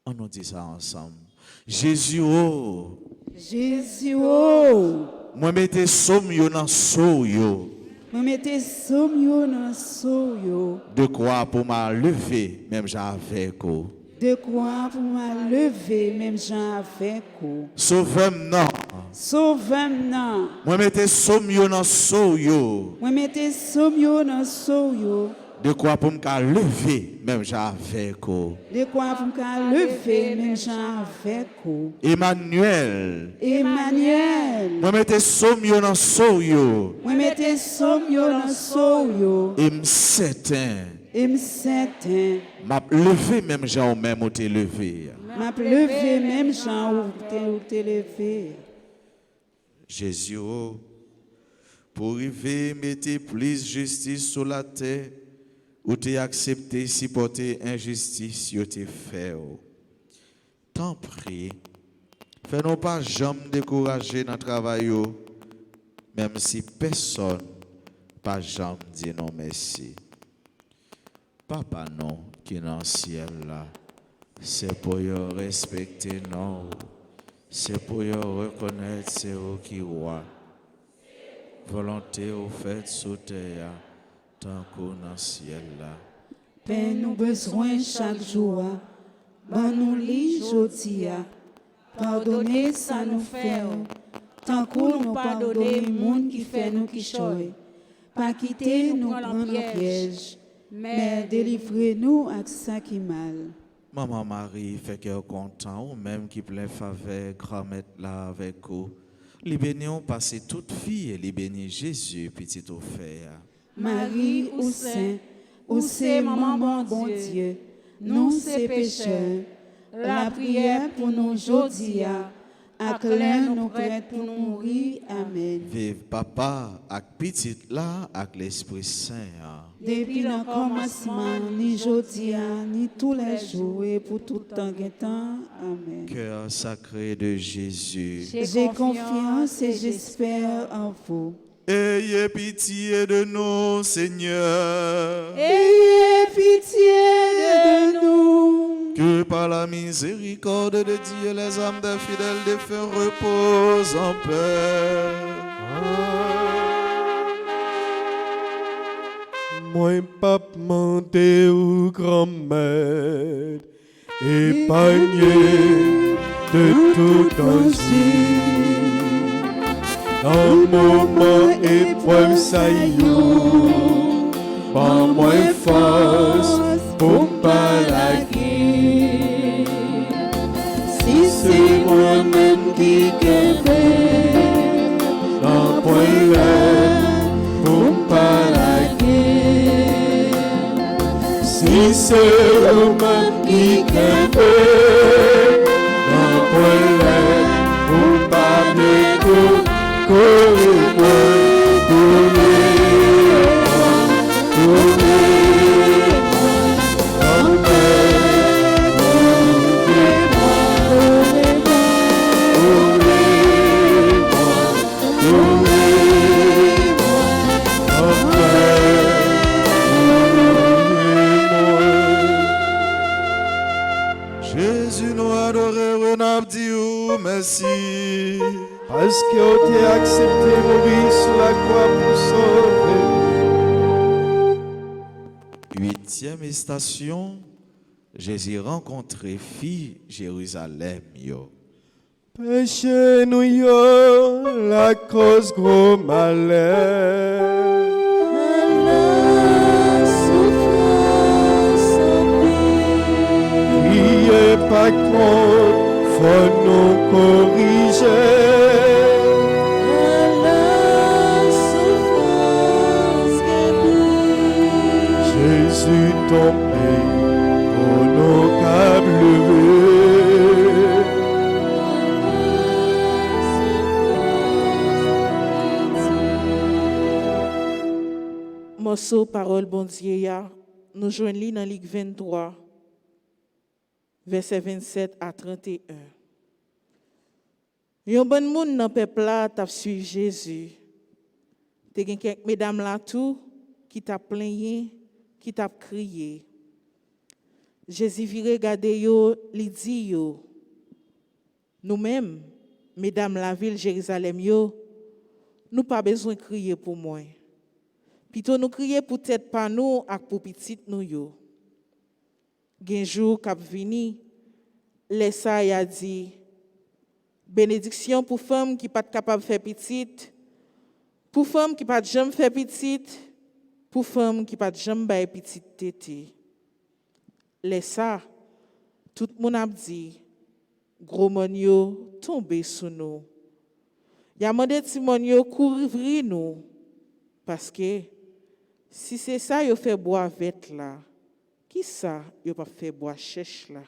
On nous dit ça ensemble. Jésus, oh, Jésus, oh, moi mettez somme yo dans so yo. me mettez somme yo dans so yo. De quoi pour m'a lever, même j'avais quoi. De quoi pour m'a levé, même Jean avec vous. Sauvem non. Sauvez-moi. Moi mettez somme yo dans sou yo. Moi mettez somio dans soyo. De quoi pour me lever même j'avec vous. De quoi pour m'a levé, même Jean avec vous. Emmanuel. Emmanuel. Moi mettez somme yo dans sou yo. Moi mettez somio dans soyo. Et certain. Et certain. M'a levé même Jean même ou te levé. M'a levé, même Jean ou te levé. Jésus, pour arriver, mettez plus justice sur la terre, ou t'es accepté supporter injustice, yo t'es fait. T'en prie, fais-nous pas jamais décourager dans le travail, même si personne pas jamais dit non merci. Papa non, qui est dans le ciel là, c'est pour y respecter non. C'est pour y reconnaître c'est vous qui roi. Volonté au fait sous terre, tant qu'on dans le ciel là. Père, nous besoin chaque jour. Ban nous li jodia. Pardonnez ça nous fait. Tant qu'on nous pardonne monde qui fait nous qui choy. Pas quitter nous prendre le piège. Mais délivrez-nous avec ça qui mal. Maman Marie fait cœur content, ou même qui plein faveur, grand-mère là avec vous. Les bénis passé toute fille et les bénis Jésus, petit offert. Marie ou c'est maman bon Dieu, nous c'est pécheurs. La prière pour nous aujourd'hui, à clair nous prête pour nous mourir. Amen. Vive papa, avec petit là, avec l'Esprit Saint. Depuis le commencement, ni aujourd'hui, ni tous les jours, et pour tout temps et temps. Amen. Cœur sacré de Jésus. J'ai confiance et j'espère en vous. Ayez pitié de nous, Seigneur. Ayez pitié de nous. Que par la miséricorde de Dieu, les âmes des fidèles de feu reposent en paix. Moi, pape, monté ou grand-mère, épargné de tout danger. Dans moment épreuve, ça y est, par moi force pour pas la guerre. Si c'est moi-même qui guéris, dans point pour pas la guerre. Si c'est moi-même qui guéris, dans point pour pas me Jésus nous adore, on a dit merci. Parce que tu as accepté mourir sur la croix pour sauver. 8e station, Jésus rencontré fille Jérusalem. Péché nous yo, la cause gros malheur. Priez pas contre, faut nous corriger. Jésus tombé pour nos câbles. Morceau parole bon Dieu ya, nous joignons dans Ligue 23, verset 27 à 31. Yon bon moun nan peuple là t'a suivi Jésus. Te gen quelques mesdames là tout qui t'a plaigné, qui t'a crié. Jésus vire regarder yo, li dit yo. Nous-mêmes, mesdames la ville Jérusalem yo, nous pas besoin de crier pour moi. Plutôt nous crier pour tête pas nous et pour petite nous yo. Gen jour k'ap vini, les ça y a dit, bénédiction pour femme qui pas capable faire petite, pour femme qui pas jamais faire petite, pour femme qui pas jamais bailler petite tété. Les ça, tout le monde a dit, gros monio tombé sous nous. Y a demandé ti monio couvrir nous parce que si c'est ça yo fait boire avec là, qui ça yo pas fait boire chèche là?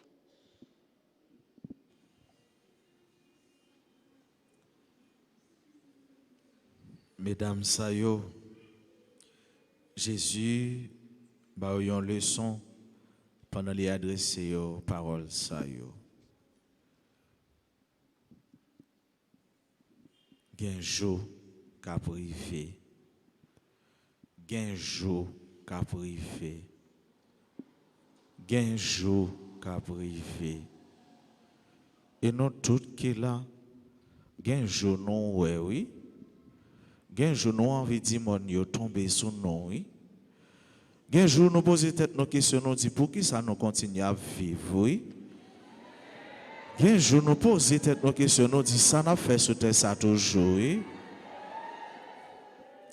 Mesdames, ça yo, Jésus ba yo une leçon pendant les adresser yo parole ça yo. Gen jour qu'a privé. Gen jour qu'a privé. Gen jour qu'a privé. Et nous tout qui là, gen jour non ouais oui. Gen jour nous envie di mon yo tomber sous nous oui. Gen jour nous poser tête nos questions nous dit pour qui ça nous continue à vivre oui. Gen jour nous poser tête nos questions nous dit ça n'a fait sur terre ça toujours oui.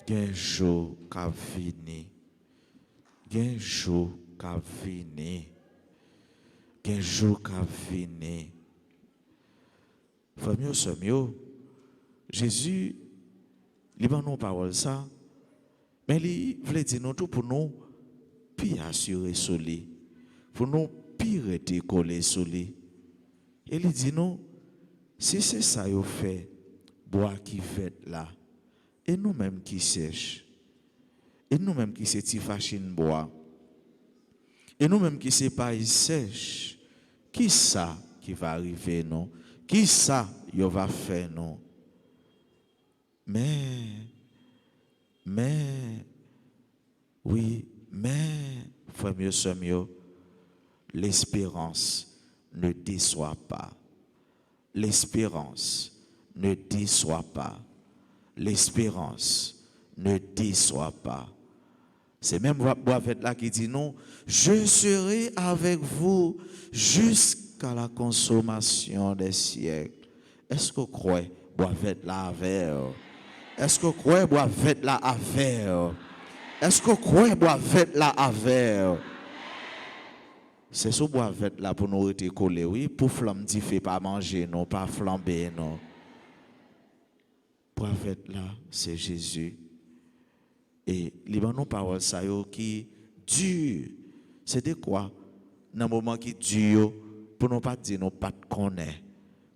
Gen jour qu'a fini. Gen jour qu'a fini. Gen jour qu'a fini. Famille somio Jésus il va nous parole ça mais il veut dire nous tout pour nous puis assurer sur lui pour nous pire rester collé sur lui et il dit nous si c'est ça yo fait bois qui fait là et nous mêmes qui sèche et nous mêmes qui c'est ti fachine bois et nous mêmes qui c'est pas sèche qui ça qui va arriver non qui ça yo va faire non oui, frère mieux, sœur mieux, l'espérance ne déçoit pas. L'espérance ne déçoit pas. L'espérance ne déçoit pas. C'est même Boisvert là qui dit non, je serai avec vous jusqu'à la consommation des siècles. Est-ce que vous croyez Boisvert là avec? Est-ce que vous croyez Boisvert là avec? Est-ce que vous croyez Boisvert là avec? C'est ce Boisvert là pour nous être collés, oui, pour flamme dit fait pas manger, non, pas flamber, non. Boisvert là, c'est Jésus. Et les bonnes paroles ça yo qui dur. C'était quoi? Dans le moment qui dur, pour nous pas dire non pas de connaître,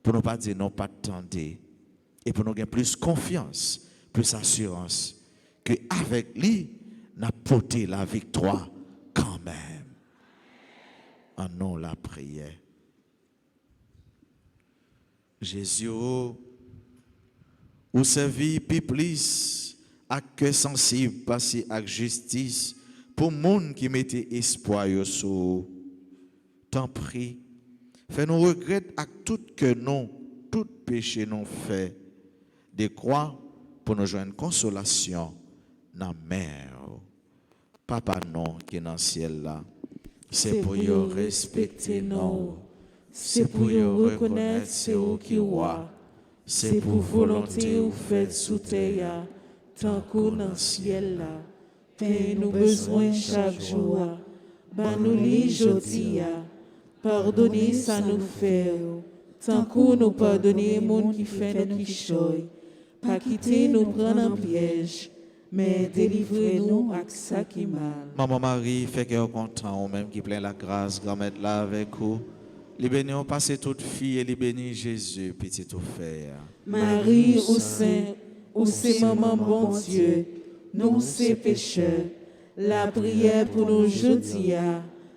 pour nous pas dire non pas de tendre, et pour nous gagner plus confiance, plus assurance, que avec lui, n'a porté la victoire quand même. En nous la prière. Jésus, ou servi plus à cœur sensible, passer avec justice pour monde qui mettait espoir sur. T'en prie, fais-nous regretter à tout que nous, tout péché nous fait, de croire pour nous joindre consolation dans la mer. Papa non qui est dans le ciel là, c'est pour y respecter nous, c'est pour y reconnaître c'est où qui roi, c'est pour volonté ou fait sous terre, tant qu'on dans le ciel là, paye nous besoin chaque jour, ban nous li jodi, pardonnez ça nous fait, tant qu'on nous pardonner monde qui fait nous qui choy, pas quitter nous prendre en piège. Mais délivrez-nous avec ça qui mal. Maman Marie, fait qu'elle est content, ou même qui plein la grâce, grand-mère là avec vous. Les bénis ont passé toute fille et les bénis Jésus, petit offert. Marie, au sein, ou c'est maman bon Dieu, nous c'est pécheurs. La prière pour nous aujourd'hui,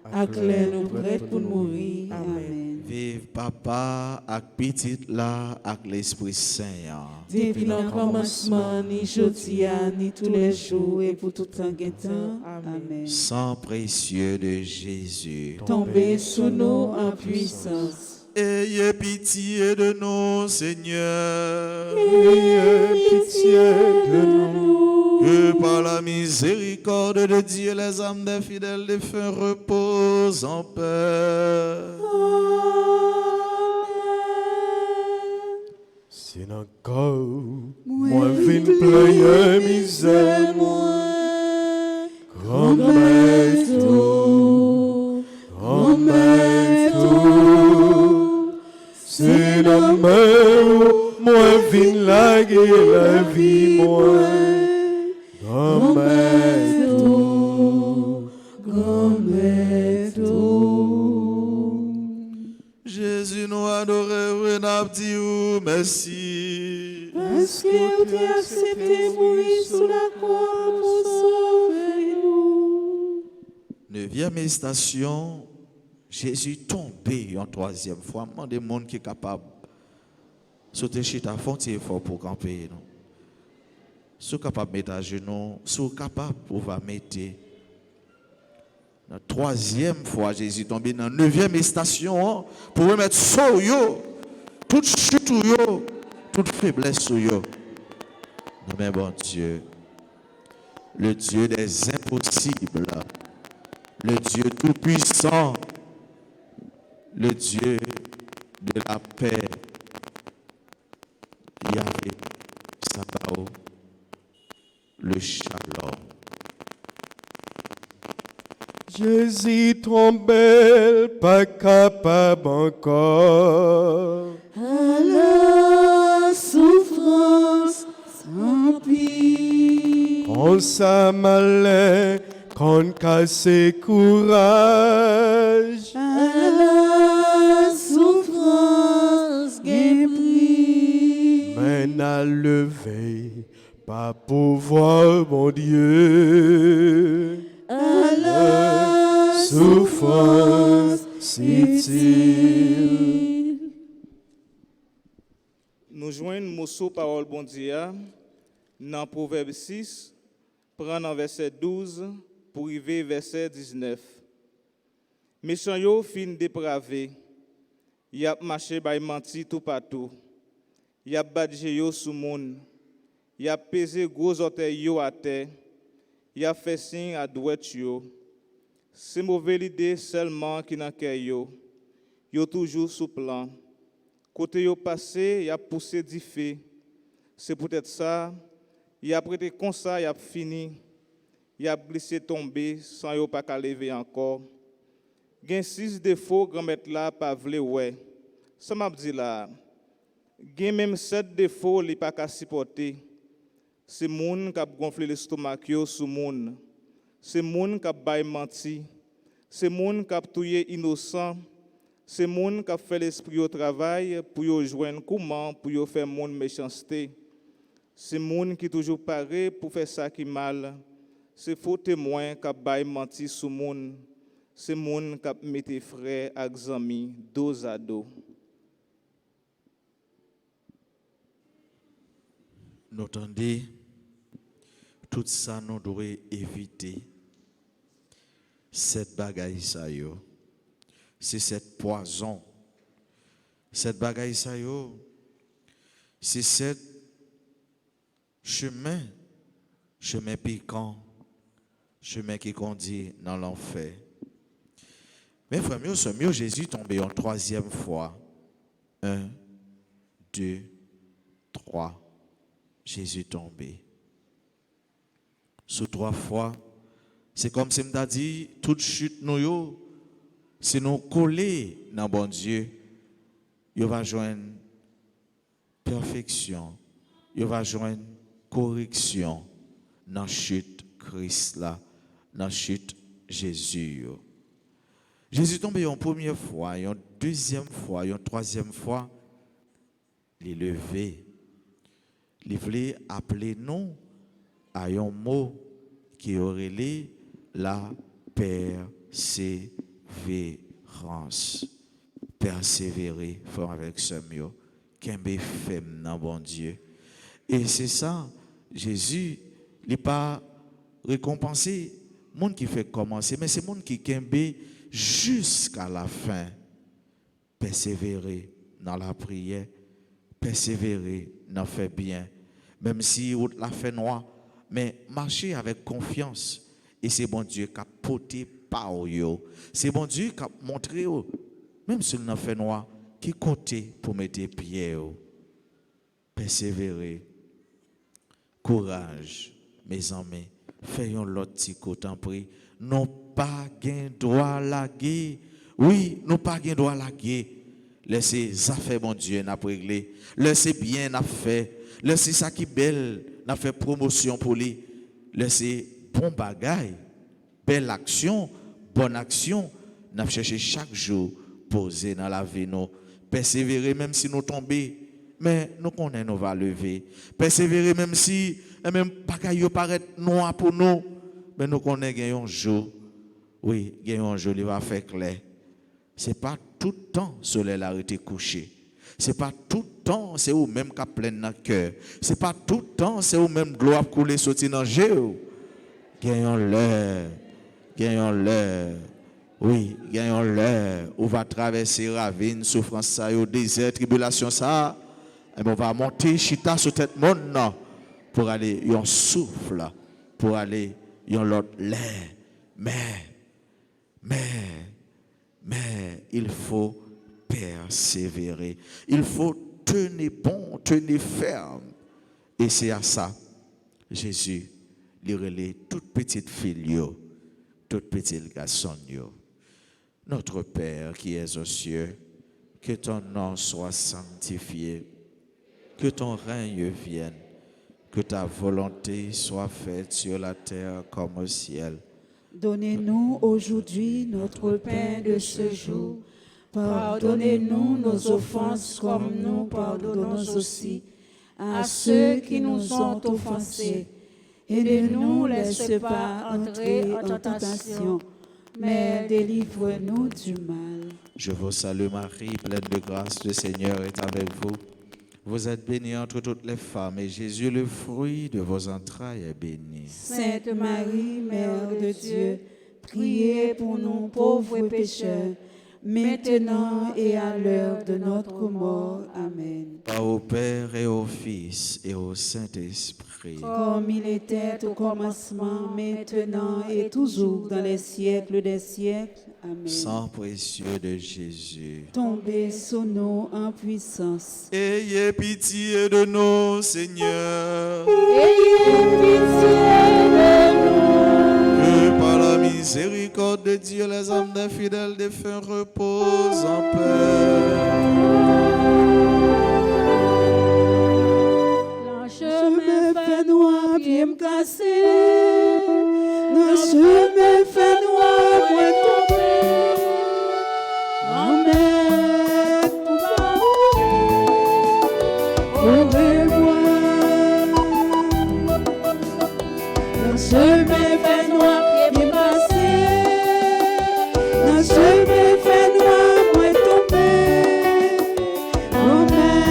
acclare nous prêts pour mourir. Amen. Vive papa, avec petit là, avec l'Esprit Saint. Depuis le commencement, ni aujourd'hui, ni tous les jours, et pour tout temps. Amen. Sang précieux de Jésus, tombez sous nous en puissance. Ayez pitié de nous, Seigneur. Ayez pitié de nous. Que par la miséricorde de Dieu, les âmes des fidèles défunts reposent en paix. C'est encore, moi vin pleurer misère, grand-mère tout, c'est la mer, moi vin laguer la vie, moi, grand-mère tout, Jésus nous adore, nous dit merci. Parce que tu as accepté mourir sous la croix pour sauver nous. 9e station, Jésus tombé en 3e fois. Il y a des gens qui sont capables de sauter chita, font un effort pour camper. Si vous êtes capable de mettre à genoux, si vous êtes capable de pouvoir mettre. La 3e fois, Jésus tombé dans la 9e station pour remettre sur yo, toute chute yo, toute faiblesse sur yo. Mais bon Dieu, le Dieu des impossibles, le Dieu tout-puissant, le Dieu de la paix, Yahvé, Sabaoth, le Shalom. Jésus tombé, pas capable encore. À la souffrance sans pire. On sa malin, qu'on casse courage. À la souffrance guérie. Mais n'a levé, pas pouvoir, mon Dieu. À la Souffrance, c'est-il. Nous joignons Mosso parole bon Dieu dans Proverbe 6, prendre verset 12 pour arriver verset 19. Méchant yo fin dépravé, y a marché bay menti tout partout. Y a badje yo sous moun, y a pesé gros orteil yo à terre, y a fait signe à douette yo. C'est mauvaise idée seulement qui n'a cœur yo. Yo toujours sous plan. Côté yo passé, y a poussé du feu. C'est peut-être ça, y a prêté comme ça, y a fini. Y a glissé tomber sans yo pas qu'à lever encore. Gen 6 défauts grand-mère là pas vle ouais. Ça m'a dit là. Gen même 7 défauts li pas qu'à supporter. C'est moun qui a gonflé l'estomac yo sous moun. C'est moun qui a bay menti. C'est moun qui a touye innocent. C'est moun qui a fait l'esprit au travail pour yo joindre comment pour yo faire moun méchanceté. C'est moun qui toujours paré pour faire ça qui mal. C'est faux témoin qui a bay menti sous moun. C'est moun qui a mette frère ak zami dos à dos. Nous entendez, tout ça nous devons éviter. Cette bagaille ça yo, c'est cette poison. Cette bagaille ça yo, c'est cette chemin piquant, chemin qui conduit dans l'enfer. Mais frère, mieux Jésus tombé en 3e fois. 1, 2, 3. Jésus tombé. Sous 3 fois, c'est comme si m'ta dit, toute chute nous yo, si nous coller dans bon Dieu, il va joindre perfection, il va joindre correction dans chute Christ là, dans chute Jésus yo. Jésus tombé une première fois, une deuxième fois, une troisième fois, il est levé. Il voulait appeler nous à un mot qui aurait la persévérance. Persévérer, faire avec ce mot, qu'un femme dans bon Dieu. Et c'est ça, Jésus, il n'est pas récompensé, le monde qui fait commencer, mais c'est le monde qui kembe jusqu'à la fin. Persévérer dans la prière, persévérer dans le fait bien. Même si la fait noire, mais marcher avec confiance. Et c'est bon Dieu qui a porté par yo. C'est bon Dieu qui a montré, même si on a fait noir, qui côté pour mettre pieds. Persévérer. Courage, mes amis. Faisons l'autre petit côté en prix. Non pas gain droit la guerre. Oui, non pas gain droit la guerre. Laissez ça faire bon Dieu n'a réglé. Laissez bien n'a fait. Laissez ça qui belle n'a fait promotion pour lui. Laissez bon bagaille, belle action, bonne action n'a cherché chaque jour poser dans la vie nous. Persévérer même si nous tombons, mais nous connaissons nous va lever. Persévérer même si même bagaille paraît noir pour nous, mais nous connaissons un jour. Oui, un jour il va faire clair. C'est pas tout le temps soleil a été couché. C'est pas tout le temps c'est où même qui plein dans cœur. C'est pas tout le temps c'est où même gloire couler sortir dans jeu. Gagnons l'heure. Gagnons l'heure. Oui, gagnons l'heure. On va traverser ravine, souffrance ça au désert, tribulation ça. Et on va monter chita sur tête monde pour aller yon souffle, pour aller yon l'autre l'air. Mais il faut persévérer. Il faut tenir bon, tenir ferme. Et c'est à ça, Jésus, il relève toute petite fille, toute petite garçon. Notre Père qui es aux cieux, que ton nom soit sanctifié, que ton règne vienne, que ta volonté soit faite sur la terre comme au ciel. Donnez-nous aujourd'hui notre pain de ce jour. Pardonnez-nous nos offenses comme nous pardonnons aussi à ceux qui nous ont offensés. Et ne nous laisse pas entrer en tentation, mais délivre-nous du mal. Je vous salue Marie, pleine de grâce, le Seigneur est avec vous. Vous êtes bénie entre toutes les femmes, et Jésus, le fruit de vos entrailles, est béni. Sainte Marie, Mère de Dieu, priez pour nous pauvres pécheurs, maintenant et à l'heure de notre mort. Amen. Au Père et au Fils et au Saint-Esprit. Comme il était au commencement, maintenant et toujours dans les siècles des siècles. Amen. Sang précieux de Jésus, Tombez sur nous en puissance. ayez pitié de nous, Seigneur. Ayez pitié de nous. Que par la miséricorde de Dieu, les âmes des fidèles défunts reposent en paix. Chemin fait noir, pied me cassé. Le chemin fait noir, moi tombé. Amen. Le chemin fait noir, pied me cassé. Le chemin fait noir, moi tombé. Amen.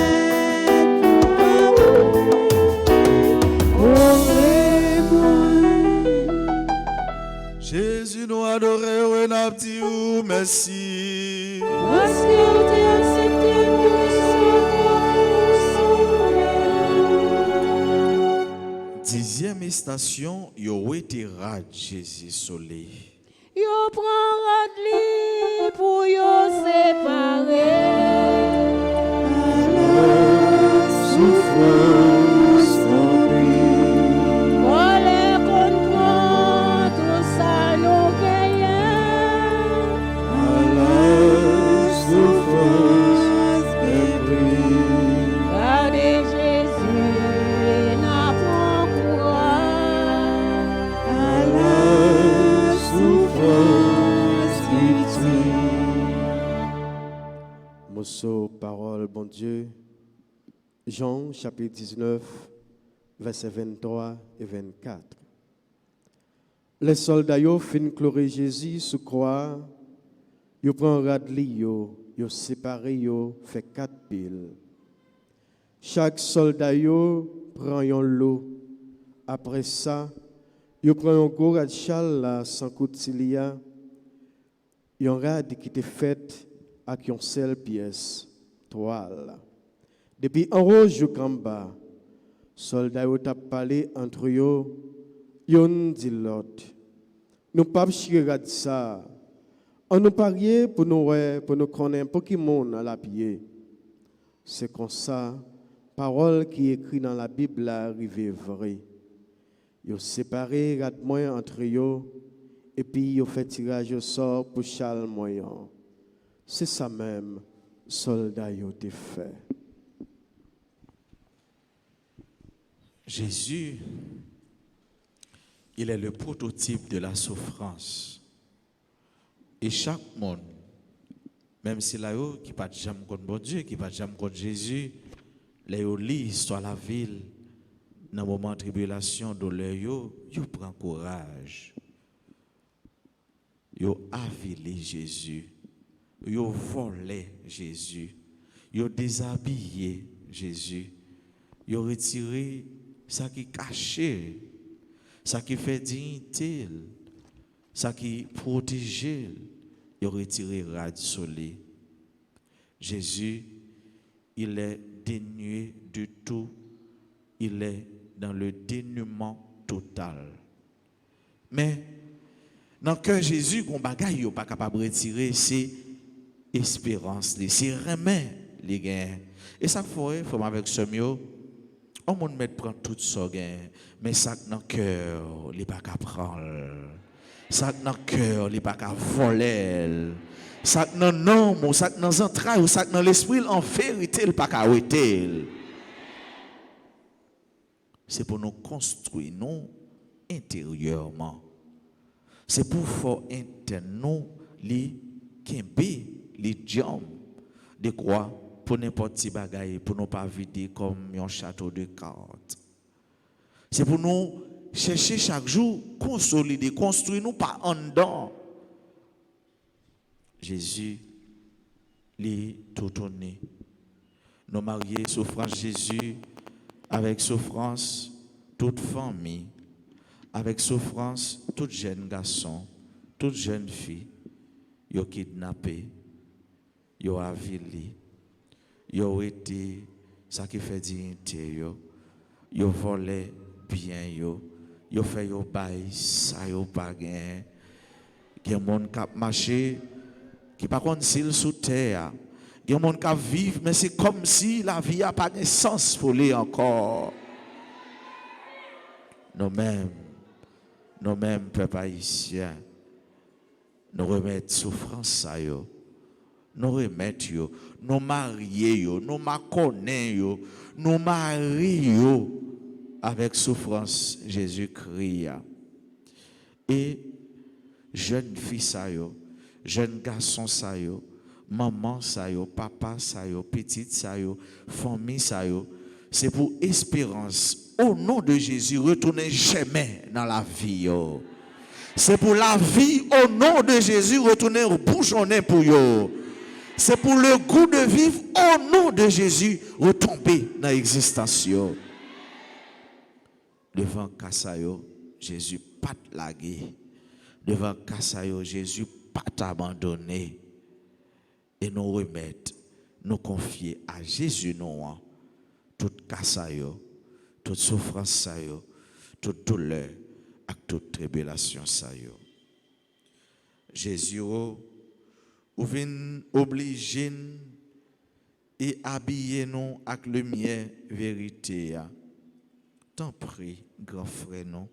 Jésus nous adore et nous dit merci. Parce que tu as accepté nous. Dixième station, yo été rad Jésus soleil. Yo prend radli pour yo séparer. Souffrance en prix. Colère qu'on prend, tout ça nous gagne. À la souffrance épris. Gardez Jésus et n'a pas courage. À la souffrance victime. Mosso, parole, bon Dieu. Jean, chapitre 19, versets 23 et 24. Les soldats yo fin clouer Jésus sous croix, yo prend radli yo séparé yo fait 4 piles. Chaque soldat yo prend yon lot. Après ça, yo prend un gros rad chal là sans coutilia. Yon rad qui était fait avec yon seule pièce, toile. Depuis en haut jusqu'en bas, Soldats yo t'a parlé entre yo, yon dit l'autre. Nous pas regarder ça. On nous parier pour nous connaître pour qui monde à la pied. C'est comme ça, parole qui est écrite dans la Bible arrive vraie. Yo séparé moi entre yo et puis yo fait tirage au sort pour Charles moyen. C'est ça même, soldat yo te fait. Jésus, il est le prototype de la souffrance. Et chaque monde, même si là qui pas jamais contre bon Dieu, qui pas jamais contre Jésus, là yo lit l'histoire de la ville, dans le moment de tribulation, douleur yo prend courage. Yo avilé Jésus, yo volé Jésus, yo déshabillé Jésus, yo retiré ça qui caché, ça qui fait dignité, ça qui protège, yo retiré rad solé. Jésus, il est dénué de tout, il est dans le dénuement total. Mais dans le cœur de Jésus, qu'on bagaille yo pas capable de retirer, c'est espérance, c'est remède les gains. Et ça faut avec ce mieux, on monde met prendre tout ça gain, mais ça dans le cœur, il pas capable prendre. Ça dans le cœur, il pas capable voler. Ça dans l'homme, ça dans les entrailles, ça dans l'esprit, en vérité, il pas capable arrêter. C'est pour nous construire nous intérieurement. C'est pour faire internement les kembe, les jambes de quoi pour n'importe petit bagaille, pour ne pas vider comme un château de cartes. C'est pour nous chercher chaque jour, consolider, construire nous pas en dedans. Jésus, les tout tourné. Nous mariés, souffrance Jésus, avec souffrance, toute famille, avec souffrance, tout jeune garçon, toute jeune fille, yo kidnappé, yo avilé, yo été, ça qui fait dignité, yo volé bien, yo fait yo bail, ça yo pas gain. Gen moun k'ap marché, qui par contre s'il sous terre, gen moun k'ap vivre, mais c'est comme si la vie a pas de sens pour lui encore. Nous-mêmes, peuple haïtien, nous remettre souffrance ça yo, nous remettre yo, nous marier yo, nous maconner yo, nous marier yo avec souffrance Jésus-Christ. Et jeune fille ça yo, jeune garçon ça yo, maman ça yo, papa ça yo, petite ça yo, famille ça yo, c'est pour espérance. Au nom de Jésus, retournez jamais dans la vie. Yo. C'est pour la vie, au nom de Jésus, retournez au bouchonnet pour yo. C'est pour le goût de vivre, au nom de Jésus, retomber dans l'existence. Yo. Devant Kassayo, Jésus pas lagué. Devant Kassayo, Jésus pas abandonné. Et nous remettre, nous confier à Jésus, nous, toute Kassayo. Toute souffrance, ça yo, toute douleur, et toute tribulation, ça yo. Jésus, ou vient obliger et habiller nous avec lumière, vérité. Tant prie, grand frère, nous.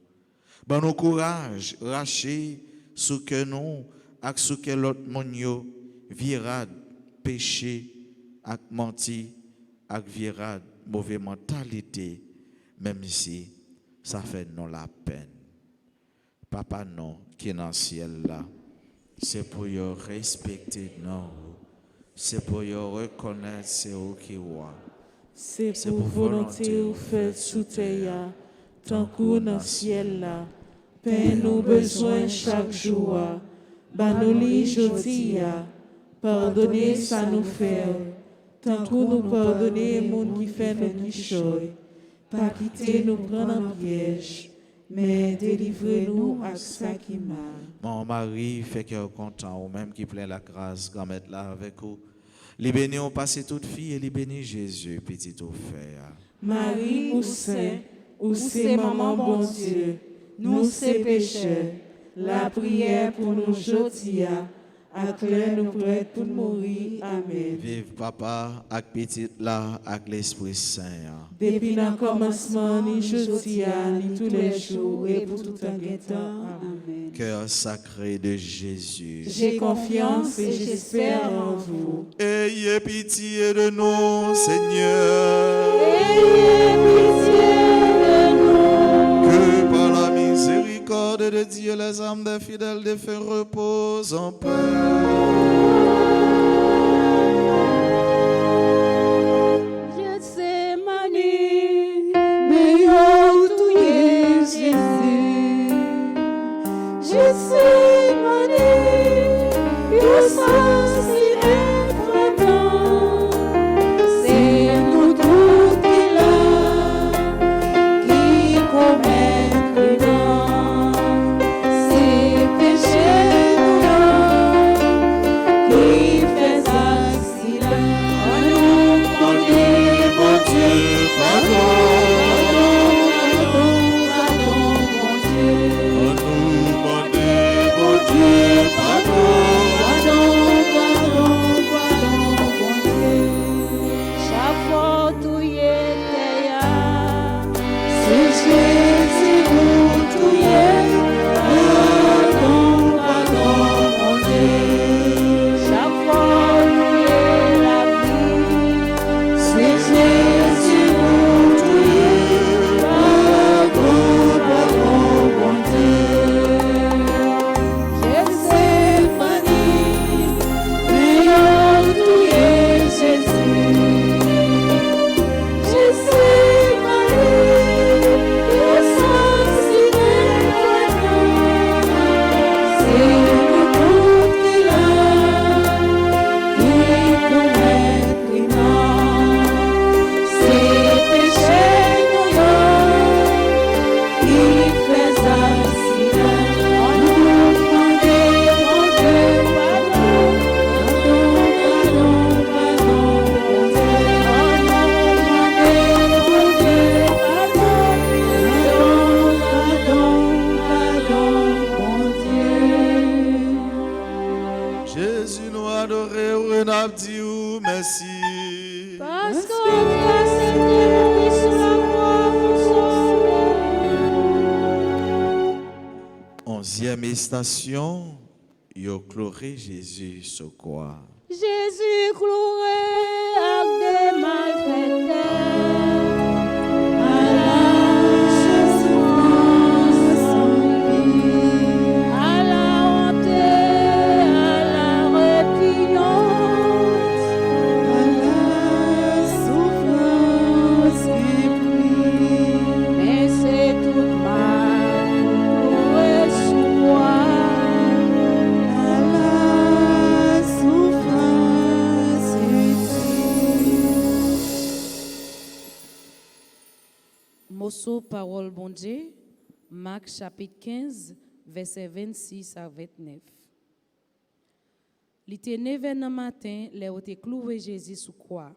Ben, nous courage, racher, sous que nous, avec sous que l'autre monde, virade, péché, avec menti, avec virade, mauvaise mentalité. Même si ça fait non la peine. Papa non, qui est dans le ciel là, c'est pour y respecter non. C'est pour y reconnaître c'est où qui voit. C'est pour volonté ou fait sous terre, tant qu'on dans le ciel là. Paix nous besoin chaque jour. Banoli jodia, pardonnez ça nous fait. Tant qu'on nous pardonner monde qui fait nos guichots. Pas quitter nous prendre en piège, mais délivrez-nous à ça qui mal. Mon mari fait cœur content, ou même qui plein la grâce, grand-mère là avec vous. Les bénis ont passé toute fille et les bénis Jésus, petit offert. Marie, ou c'est maman bon Dieu, nous c'est pécheurs, la prière pour nous aujourd'hui, ak lè nous prêts pour mourir. Amen. Vive papa, avec petit là, avec l'Esprit Saint. Depuis le commencement, ni aujourd'hui, ni tous les jours, et pour tout un temps. Amen. Cœur sacré de Jésus. J'ai confiance et j'espère en vous. Ayez pitié de nous, Seigneur. Ayez pitié de nous. Que par la miséricorde de Dieu, les âmes des fidèles défunts reposent en paix. Gethsemane, meilleur touye Jésus. Gethsemane, yo sens si vraiment. C'est nous tous qui là, qui commettent non. C'est péché nous qui fait accident. Oh non, mon Dieu, pardon. Jésus nous a adoré, on a dit merci. Parce qu'on a accepté mourir sur la croix pour sauver. 11e station, yo chloré Jésus sur quoi? Jésus cloué avec des malfaiteurs. À la souffrance sans vie, à la honte, à la répugnance, à la souffrance épris. Mais c'est tout mal cloué sous moi. À la souffrance épris. Mosso parole bon Dieu, Marc chapitre 15, verset 26 à 29. Il était 9h matin, les ont cloué Jésus sous croix.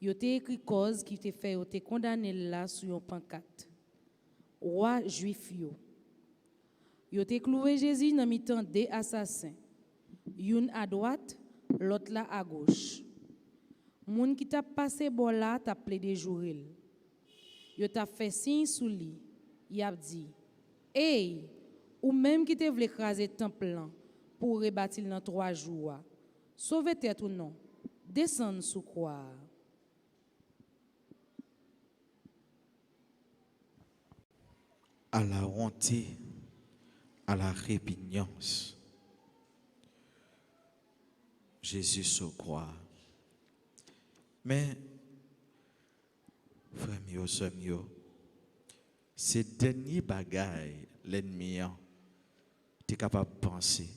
Il a écrit cause qui te fait te condamné là sur un pancarte. Roi juif yo. Il a cloué Jésus dans mi-temps des assassins. Une à droite, l'autre là à gauche. Moun qui t'a passé bon là t'a plaidé jouril. Yo t'a fait signe sous lui. Il a dit, hey, ou même qui te voulait écraser temple là pour rebâtir dans 3 jours. Sauvez tête ou non, descendre sous croix. À la honte, à la répugnance, Jésus se croit. Mais, frère mio, sœur mio, ces derniers bagailles, l'ennemi est capable de penser.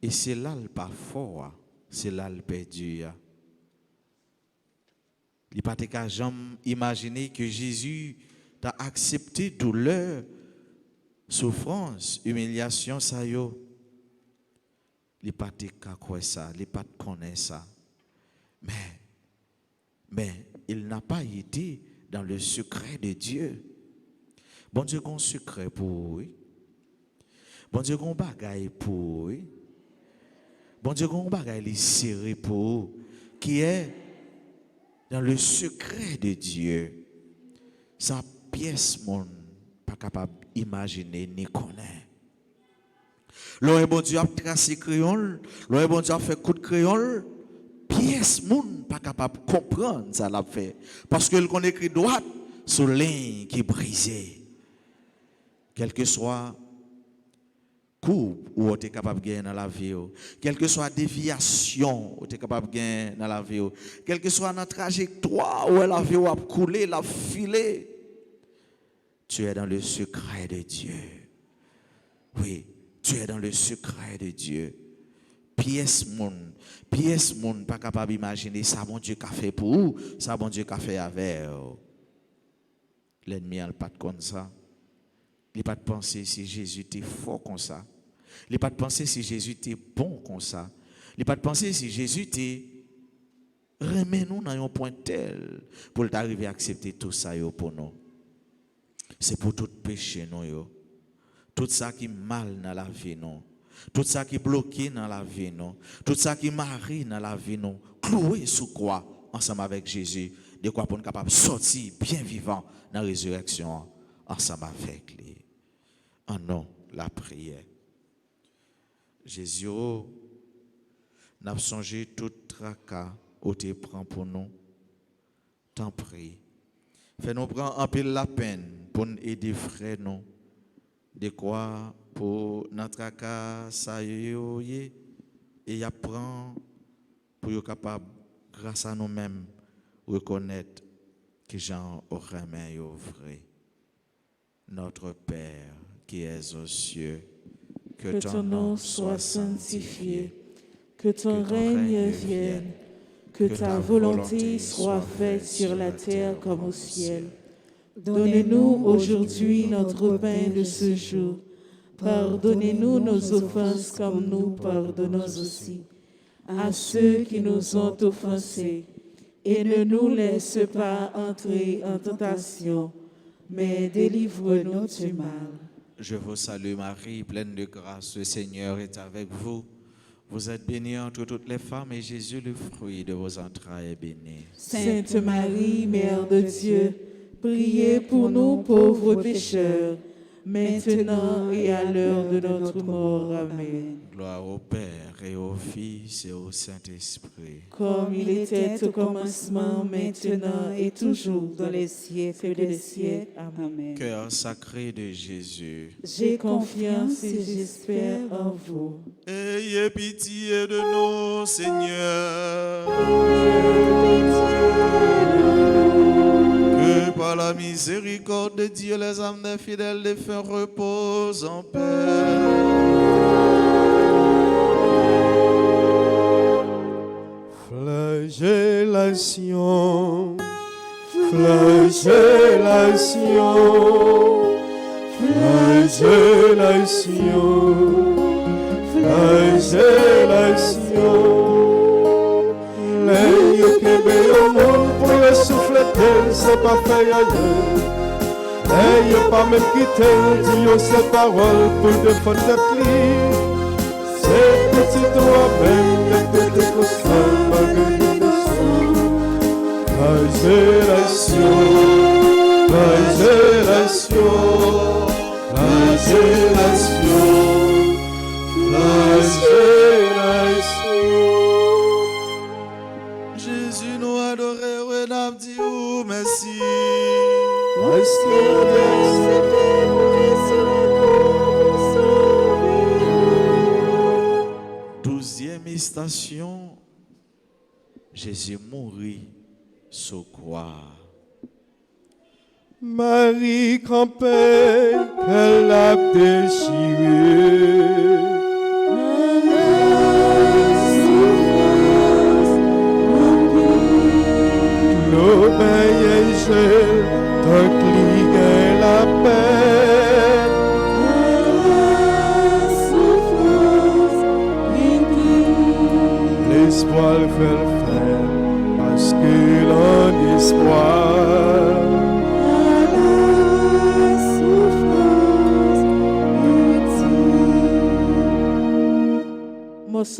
Et c'est là le pas fort, c'est là le perdu. Il n'est pas jamais imaginer que Jésus t'a accepté douleur, souffrance, humiliation, ça yo. il pas te quoi ça, il pas te connaître ça. Mais il n'a pas été dans le secret de Dieu. Bon Dieu, qu'on secret pour lui. Bon Dieu, qu'on bagaille pour lui. Bon Dieu, qu'on bagaille les serré pour qui est dans le secret de Dieu. Sa pièce, mon pas capable d'imaginer ni connaître. L'homme bon Dieu a tracé crayon, l'homme bon Dieu a fait coup de crayon, pièce, mon pas capable de comprendre ça l'a fait. Parce que qu'on écrit droite sur ligne qui est brisée. Quel que soit coup où on est capable de gagner dans la vie, quelle que soit déviation où on est capable de gagner dans la vie, quelle que soit notre trajectoire où la vie a coulé, la filé, tu es dans le secret de Dieu. Oui, tu es dans le secret de Dieu. Pièce monde, pas capable d'imaginer ça, bon Dieu, qu'a fait pour vous, ça, bon Dieu, qu'a fait avec. L'ennemi n'a pas de comme ça. Il n'a pas de penser si Jésus était fort comme ça. Il n'a pas de penser si Jésus était bon comme ça. Il n'a pas de penser si Jésus était remet nous dans un point tel pour arriver à accepter tout ça pour nous. C'est pour tout péché nous. Tout ça qui est mal dans la vie nous. Tout ça qui est bloqué dans la vie nous. Tout ça qui est marré dans la vie nous. Cloué sous quoi ensemble avec Jésus. De quoi pour nous capable de sortir bien vivant dans la résurrection ensemble avec lui. En nom, la prière. Jésus, n'a songé tout tracas où tu prends pour nous. T'en prie. Fais-nous prendre un peu la peine pour nous aider frères nous. De quoi pour notre tracas ça y est et apprend pour être capable grâce à nous-mêmes reconnaître que Jean aurait main vrai. Notre Père qui es aux cieux, que ton nom soit sanctifié, que ton règne vienne, que ta volonté soit faite sur la terre comme au ciel. Donnez-nous aujourd'hui notre pain de ce jour. Pardonnez-nous nos offenses comme nous pardonnons aussi à ceux qui nous ont offensés. Et ne nous laisse pas entrer en tentation, mais délivre-nous du mal. Je vous salue Marie, pleine de grâce, le Seigneur est avec vous. Vous êtes bénie entre toutes les femmes et Jésus, le fruit de vos entrailles, est béni. Sainte Marie, Mère de Dieu, priez pour nous pauvres pécheurs, maintenant et à l'heure de notre mort. Amen. Gloire au Père et au Fils et au Saint-Esprit. Comme il était au commencement, maintenant et toujours, dans les siècles des siècles. Amen. Cœur sacré de Jésus, J'ai confiance et j'espère en vous. ayez pitié de nous, Seigneur. Que par la miséricorde de Dieu, les âmes des fidèles défunts reposent en paix. Flagellation, flagellation, flagellation, flagellation. Les yeux qui veillent au monde pour le souffle tel, c'est pas fait ailleurs. Les yeux pas même quitté, Dieu ses paroles pour défendre cette ligne. C'est petit droit même de découvrir ma gueule de sang. Flagellation, flagellation, flagellation, flagellation. Jésus nous adoré, oui, n'a dit ou merci. Douzième station, Jésus mourit sous croix. Marie campait, qu'elle a déchiré. L'obéissance, tant qu'il la peine. Souffrance,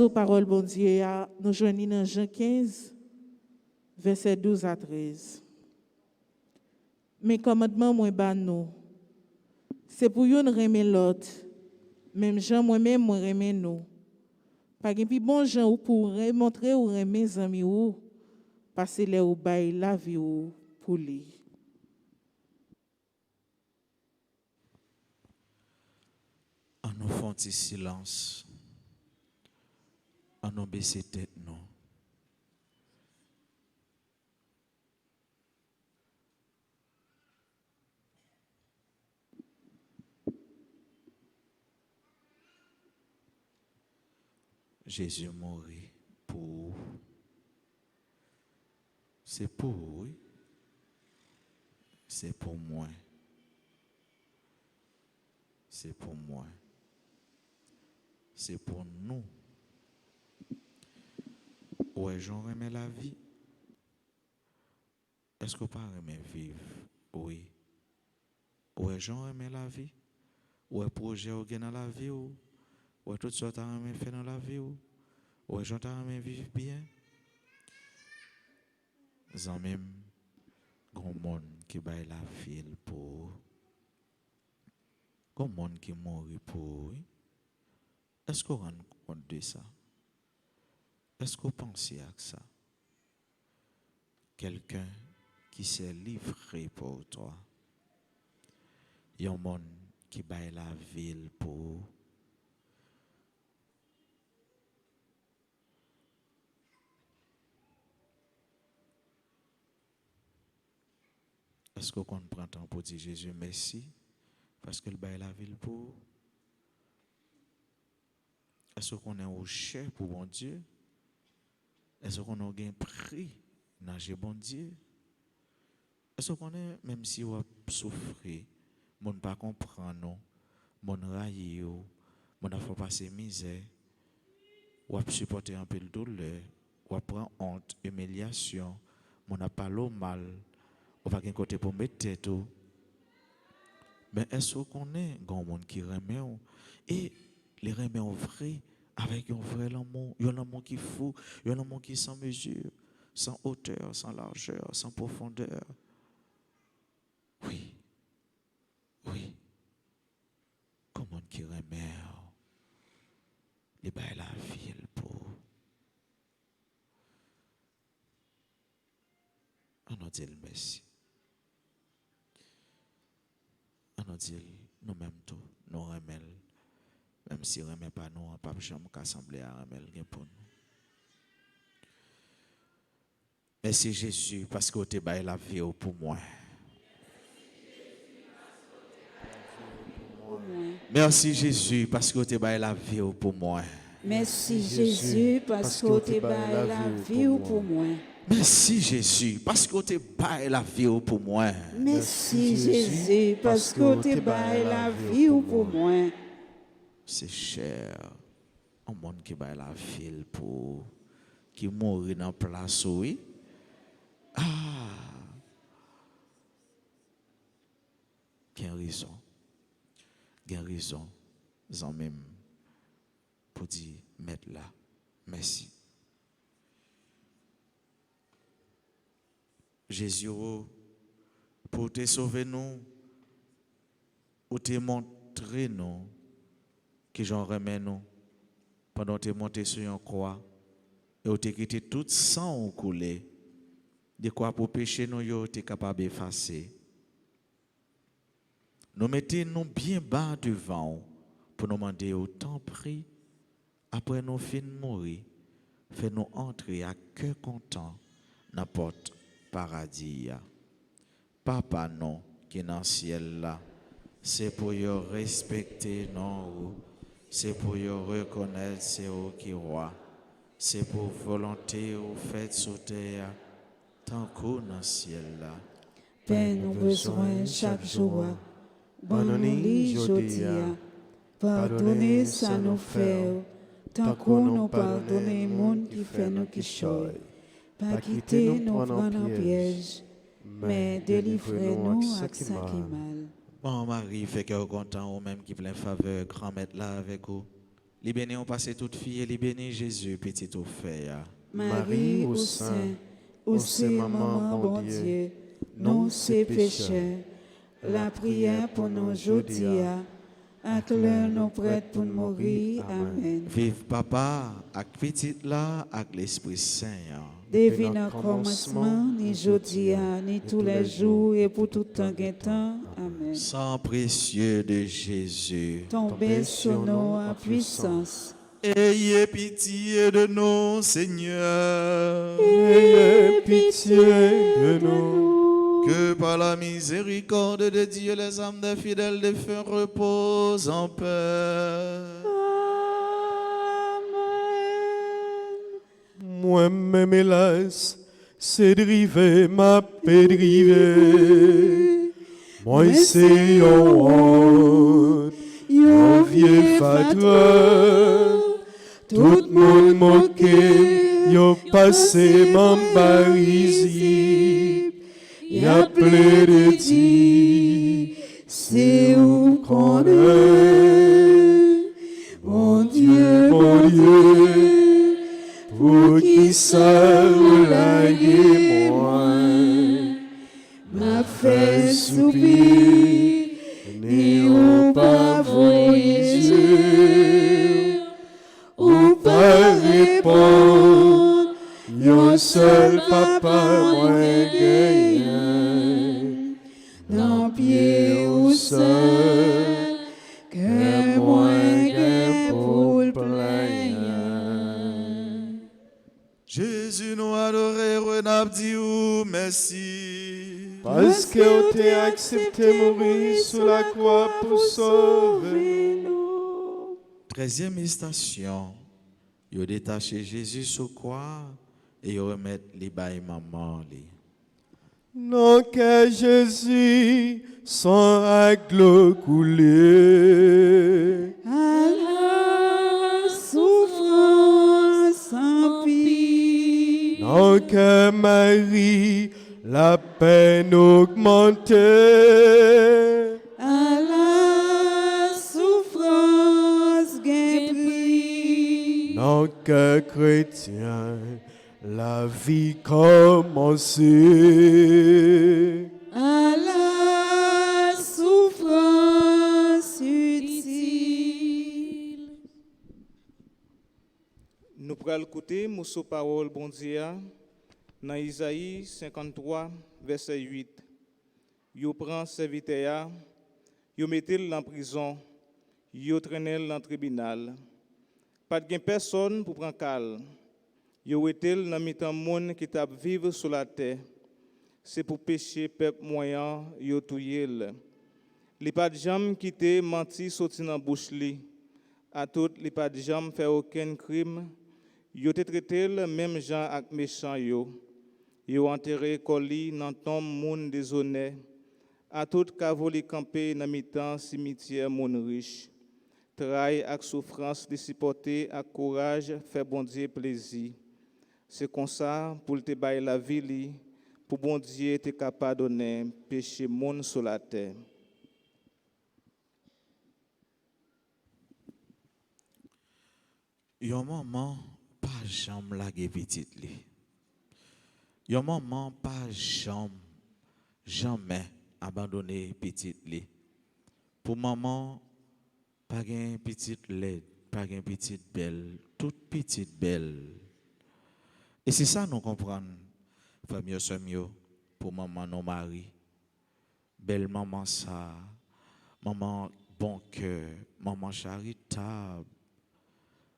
morceau parole bon Dieu, nous joignons dans Jean 15, verset 12 à 13. Mais commandement moi ba nous, c'est pour yon remet l'autre, même Jean moi-même moi remet nous. Pas gen pi bon Jean ou pour montrer ou remet amis ou passer les ou bail la vie ou pour lui. En nous font un silence, en nous baisser tête nous. Jésus mourit pour. C'est pour, oui. C'est pour moi. C'est pour moi. C'est pour nous. Ouais, j'en remets la vie. Est-ce qu'on peut remettre vivre? Oui. Ouais, j'en remets la vie. Ouais, projet au dans la vie ou. Ouais, tout ça t'as remis fait dans la vie ou. Ouais, j'en t'as remis vivre bien. J'en même grand monde qui baille la vie pour. Grand monde qui mourit pour. Est-ce qu'on rend compte de ça? Est-ce qu'on pense à ça? Quelqu'un qui s'est livré pour toi. Il y a un monde qui baille la ville pour. Est-ce qu'on prend temps pour dire Jésus merci parce qu'il baille la ville pour? Est-ce qu'on est au cher pour bon Dieu? Est-ce qu'on a un prix dans le bon Dieu? Est-ce qu'on est, même si on a souffert, on ne pas comprendre, on raille, on a fait passer misère, on a supporté un peu de douleur, on a pris honte, humiliation, on a parlé mal, on va un côté pour mettre tête. Mais est-ce qu'on est un monde qui remet et les remet en vrai? Avec un vrai amour, un amour qui est fou, un amour qui est sans mesure, sans hauteur, sans largeur, sans profondeur. Oui, oui. Comment qui remet les bails la ville pour. On a dit merci. On a dit nous-mêmes tout, nous remet. Même si on ne remet pas nous, on ne peut pas assembler à remettre pour nous. Merci Jésus parce que tu as la vie pour moi. Merci Jésus parce que tu as la vie pour moi. Merci Jésus parce que tu as la vie pour moi. Merci Jésus parce que tu as la vie pour moi. Merci Jésus parce que tu as la vie pour moi. C'est cher. Un monde qui va la ville pour qui mourit dans la place, oui. Ah. Guérison. Guérison. En même pour dire, mettre là. Merci. Jésus, pour te sauver nous, pour te montrer nous, que j'en remets nous pendant que tu es monté sur une croix et tu as quitté tout sang coulé de quoi pour pécher nous tu es capable d'effacer. Nous mettons-nous bien bas devant pour nous demander autant prix après nous fin mourir fais-nous entrer à cœur content dans la porte paradis. Papa non qui est dans le ciel là c'est pour y respecter nous. C'est pour y reconnaître c'est eux qui roi. C'est pour volonté ou fait sauter tant qu'on dans le ciel là. Père, nous besoin chaque jour. Bonne aujourd'hui. Pardonnez ça nous fait. Tant qu'on nous pardonne monde qui fait nous qui choy. Pas quitter nous prendre en piège. Mais délivrez-nous à ça qui mal. Bon Marie, fait que content ou même qui plein faveur, grand maître là avec vous. Les bénis ont passé toute fille et les bénis Jésus, petit au fait. Marie au sein, au sein maman bon Dieu, non c'est pécheur, la prière pour nous aujourd'hui, à l'heure nous prête pour mourir. Amen. Vive papa, avec petite là, avec l'Esprit Saint. Depuis le commencement, ni aujourd'hui, ni tous les jours et pour tout temps et temps. Amen. Sang précieux de Jésus, Tombez sur nous en puissance. ayez pitié de nous, Seigneur. Ayez pitié de nous. Que par la miséricorde de Dieu, les âmes des fidèles défunts reposent en paix. Moi-même, hélas, c'est drivé, ma pédrivé. Moi, c'est yon vieux fatra. Tout le monde moqué, yon passé m'en barisi. Y'a plein de ti, c'est où qu'on est. Mon Dieu, pour qui ça la moi, m'a fait soupir, ni au pas voyager, ou pas répondre, yon seul papa moins gagnant, dans pied au sol, que moins gain pour le plaindre. Jésus nous adoré, renab dit ou merci. Parce que tu as accepté mourir sur la croix pour sauver nous. 13e station, il détaché Jésus sur croix et il remet les bails maman. Non que Jésus sans aglo coulé. À la souffrance sans pis. Non que Marie la peine augmentée. À la souffrance gain prix. Non que chrétien la vie commencée. À la souffrance utile. Nous prenons écouter Mousso parole bon Dieu dans Isaïe 53 verset 8. Yo prend serviteur, yo mettez-le en prison, yo traînez dans le tribunal. Pas de personne pour prendre calme. Yo etel dans mitan monde qui t'a vivre sur la terre. C'est pour pécher peuple moyen yo touyel. Li pas de jam quitter menti sorti dans bouche li. À tout li pas de jam faire aucun crime. Yo te traité le même gens ak méchant yo. Yo enterré coli dans tombe moun déshonnête. À tout cavoli campé dans mitan cimetière moun riche. Travail ak souffrance li supporter ak courage fait bon Dieu plaisir. C'est comme ça pour te bailler la vie, pour bon Dieu te capable de donner péché monde sur la terre. Yon maman pas jamais laguer petite li. Yon maman pas jamais abandonner petite li. Pour maman pas gen petite laide, pas gen petite belle, toute petite belle. Et c'est ça nous comprenons, famille Semio, pour maman non mari. Belle maman ça, maman bon cœur, maman charitable,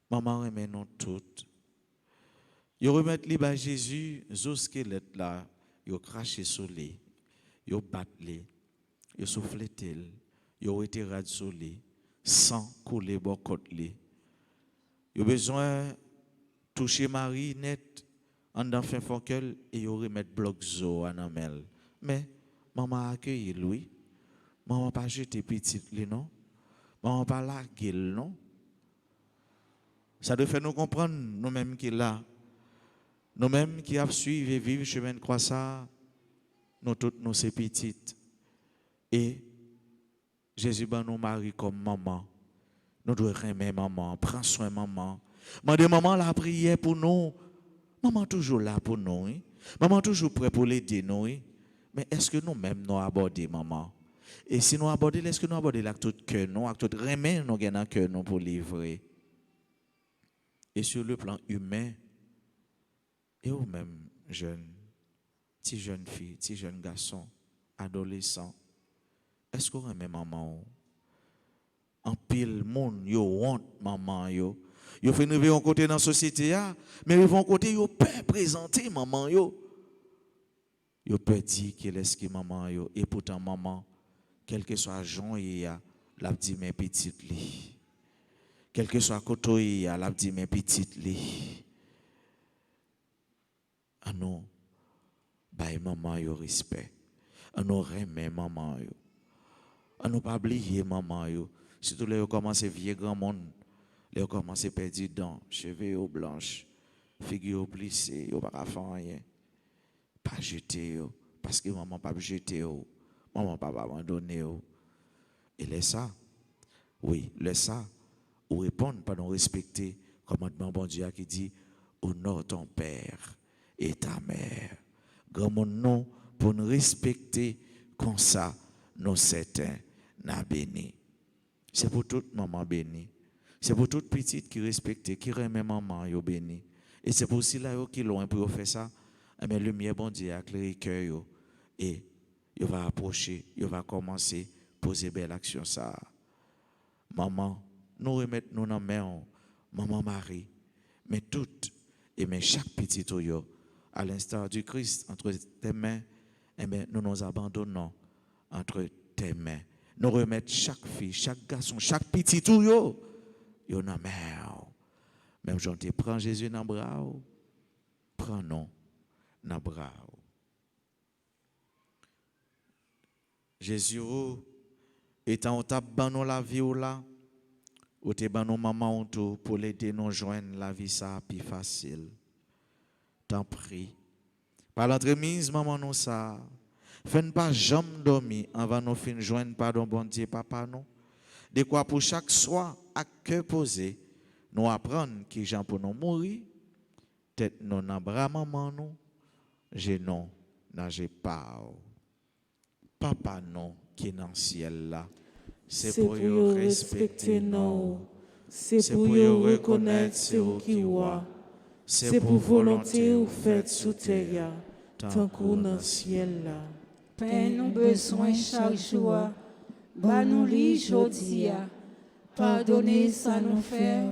maman remet nous toutes. Yo remettre li ba Jésus, zo squelette là, yo craché sur lui, yo bat li, yo soufflé tel, yo été rad sur lui, sang couler bon côté li. Yo besoin toucher Marie net en dans fin fonkel et yo remettre bloc zo en amel. Mais maman accueille lui. Maman pas jeter petite li non. Maman pas larguer non. Ça doit faire nous comprendre nous-mêmes qui là. Nous-mêmes qui avons suivi et vivre chemin de croissance, nous toutes nous c'est petites. Et Jésus ben nous marie comme maman. Nous devons aimer maman, prends soin de maman. Mandez maman la prière pour nous. Maman toujours là pour nous. Hein? Maman toujours prêt pour l'aider nous. Hein? Mais est-ce que nous-mêmes nous abordons maman? Et si nous abordons, est-ce que nous abordons avec tout cœur, nous, avec tout remède nous gagnons cœur nous pour livrer? Et sur le plan humain, et vous-même, jeunes, petits jeunes filles, petits jeunes garçons, adolescents, est-ce que vous aimez maman? En pile monde, yo honte maman yo. Yo fait arriver un côté dans la société mais ils vont côté yo peut présenter maman yo. Yo peut dire qu'il est qui maman yo et pourtant maman quel que soit Jean ya l'a dit mes petites li. Quel que soit koto ya l'a dit mes petites li. Ah non. Bay maman yo respect. Ah non remet maman yo. Ah non pas oublier maman yo. Surtout là, ils commencent à vieux grand monde. Là, ils commencent à perdre des dents, cheveux blanches, figure plissée, ils ne peuvent pas faire rien. Pas jeter, parce que maman pas jeter, maman pas abandonner. Et laisse ça, oui, laisse ça, ou répondre, pas nous respecter, commandement bon Dieu qui dit, honore ton père et ta mère. Grand mon nom, pour nous respecter, comme ça, nous certains, n'a béni. C'est pour toute maman bénie. C'est pour toute petite qui respecte, qui remet maman yo bénie. Et c'est pour cela qui loin pour faire ça. Mais le mieux bon Dieu a éclairé cœur et il va approcher, il va commencer à poser belle action ça. Maman, nous remettons nous dans main, maman Marie, mais toutes et mais chaque petit yo à l'instar du Christ entre tes mains, et bien nous nous abandonnons entre tes mains. Nous remettons chaque fille, chaque garçon, chaque petit tout yo dans mer. Même j'en te prends Jésus dans bras, prends non dans bras. Jésus étant au tap ban la vie ou là, ou te ban maman pour l'aider nous joindre la vie ça plus facile. T'en prie. Par l'entremise maman nous ça. Faites pas jamais dormir avant nous fin joindre pardon bon Dieu papa nous. De quoi pour chaque soir à cœur posé, nous apprendre qui gens pour nous mourir, tête nous dans bras maman nous, genou nage pas. Papa nous qui est dans le ciel là, c'est pour nous respecter nous, c'est pour nous reconnaître c'est vous qui roi, c'est pour volonté ou faites sous terre, tant qu'on dans le ciel là. Père, nous besoin chaque jour, bah nous li jodia, pardonnez ça nous fait,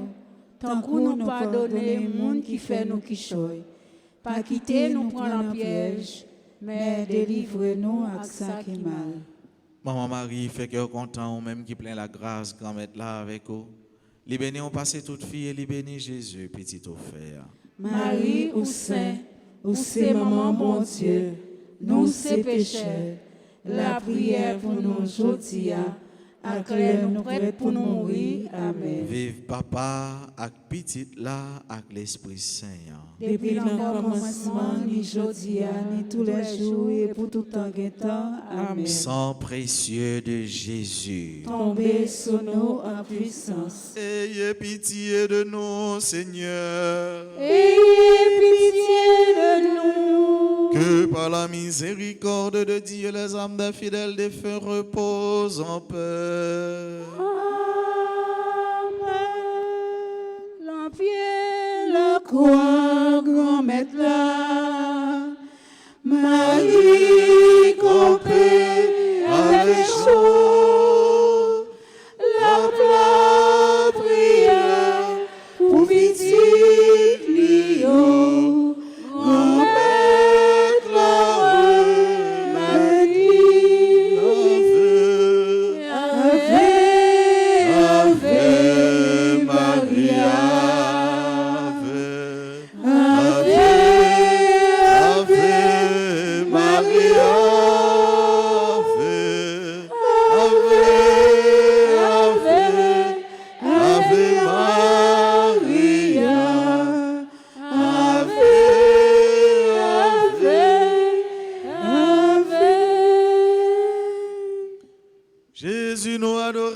tant qu'on nous pardonner monde qui fait nous qui choy, pas quitter nous prendre en piège, mais délivrez-nous à ça qui mal. Maman Marie fait cœur content ou même qui plein la grâce grand-mère là avec vous. Les bénis ont passé toute fille et les bénis Jésus petit offert. Marie ou saint, ou c'est maman bon Dieu. Nous, ces pécheurs, la prière pour nous aujourd'hui, acclare nous prêts pour nous mourir. Amen. Vive papa, avec petite là, avec l'Esprit Saint. Depuis le commencement, ni aujourd'hui, ni tous les jours, et pour tout temps. Amen. Sang précieux de Jésus, Tombez sur nous en puissance. ayez pitié de nous, Seigneur. Ayez pitié de nous. Que par la miséricorde de Dieu, les âmes des fidèles défunts reposent en paix. Amen. L'empire, la croix, grand maître là. Marie, compée avec chaud. La prière pour petite Lio. Grand maître là. Marie, Ave Maria. Ave Maria, Ave Maria, Jésus nous adore,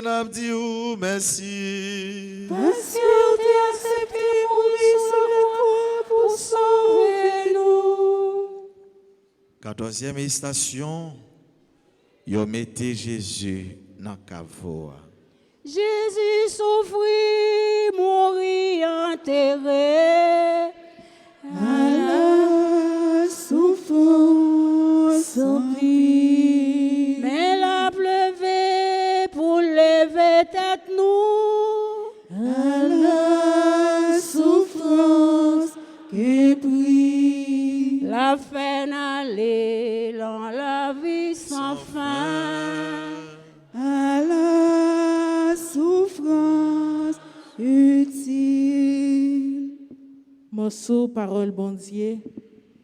n'a dit ou merci. Parce que tu as accepté mourir sur la croix pour sauver nous. 14e station, yo mettez Jésus dans cavo. Jésus souffrit, mourit, enterré. À la souffrance sans prix. Mais la pleuvé pour lever tête nous. À la souffrance qui prie. La fin aller dans la vie sans fin. À la souffrance utile. Morceau, parole bon Dieu,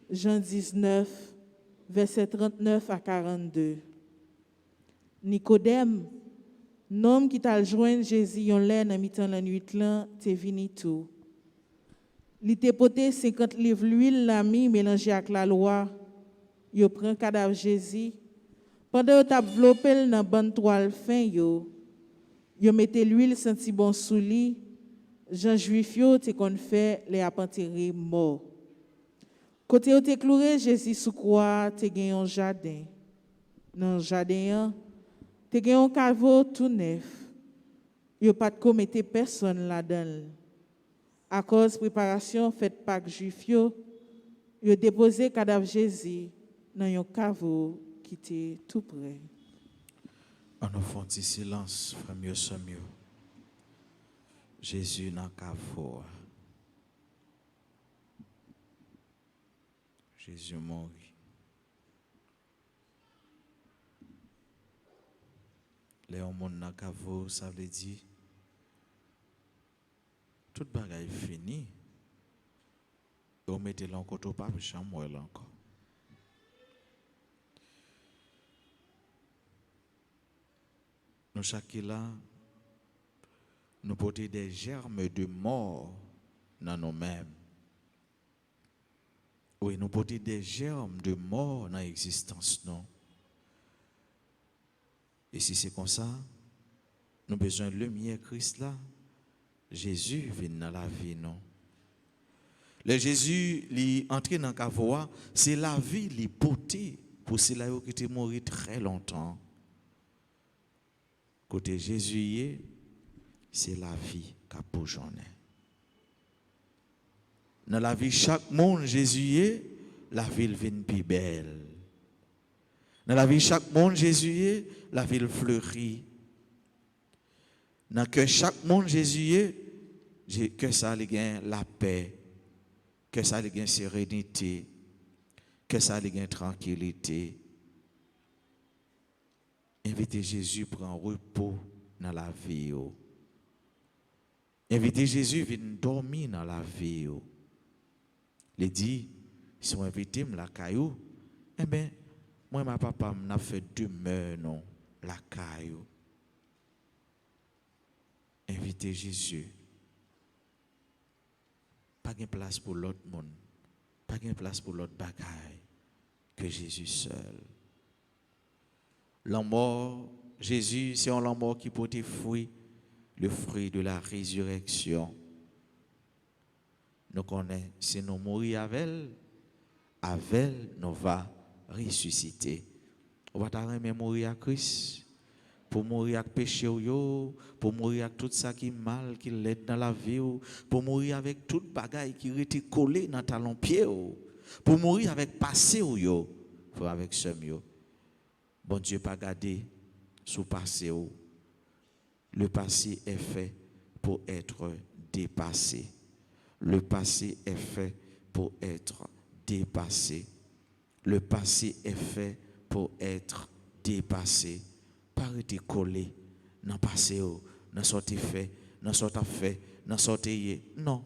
Jean 19, verset 39 à 42. Nicodème, nom qui t'a joint Jésus yon lè dans mi-temps la nuit là, t'es vini tout. Li te poté 50 livres l'huile la mi mélangé avec la loi. Yo prend cadavre Jésus. Pendant yo t'a enveloppé dans ban toile fin yo mette l'huile senti bon sous li. Jean juif yo te kon fait les apentiré mort. Côté yo te cloué Jésus sous croix, te gen un jardin. Dans jardin te gen un caveau tout neuf. Yo pas de commettre personne là-dedans. À cause préparation faite par juif yo déposé cadavre Jésus dans un caveau qui était tout près. On a fait un petit silence, frère mieux, mieux. Jésus n'a qu'à voir. Jésus mort. Les hommes n'a qu'à voir, ça veut dire toute bagaille fini. On mettez l'encore au pape, chambre encore. Nous chaque là, nous portons des germes de mort dans nous-mêmes. Oui, nous portons des germes de mort dans l'existence, non? Et si c'est comme ça, nous avons besoin de lumière Christ là. Jésus vient dans la vie, non? Le Jésus, il entré dans la voie, c'est la vie, il porté pour cela qui était mort très longtemps. Côté Jésus, c'est la vie qu'a pour journée. Dans la vie, chaque monde, Jésus, la ville vient plus belle. Dans la vie, chaque monde, Jésus, la ville fleurit. Dans que chaque monde, Jésus, que ça ait gain la paix, que ça ait gain sérénité, que ça ait gain tranquillité. Invitez Jésus pour un repos dans la vie. Invitez Jésus à venir dormir dans la vie. Il dit, si on invite la caillou, eh bien, moi et ma papa m'a fait demeure non la caillou. Invitez Jésus. Pas de place pour l'autre monde. Pas de place pour l'autre bagaille que Jésus seul. L'amour, Jésus, c'est un l'amour qui porte fruit, le fruit de la résurrection. Nous connaissons, si nous mourons avec elle, nous va ressusciter. On va t'arrêter mourir à Christ, pour mourir avec péché, pour mourir avec tout ça qui est mal, qui l'aide dans la vie, pour mourir avec toute bagaille qui était collée dans talon pied, pour mourir avec passé, pour avec ce mieux. Bon Dieu, pas garder sous passé. Le passé est fait pour être dépassé. Le passé est fait pour être dépassé. Le passé est fait pour être dépassé. Pas rester collé dans le passé, dans ce qui fait, dans ce qui fait, dans ce qui est. Non,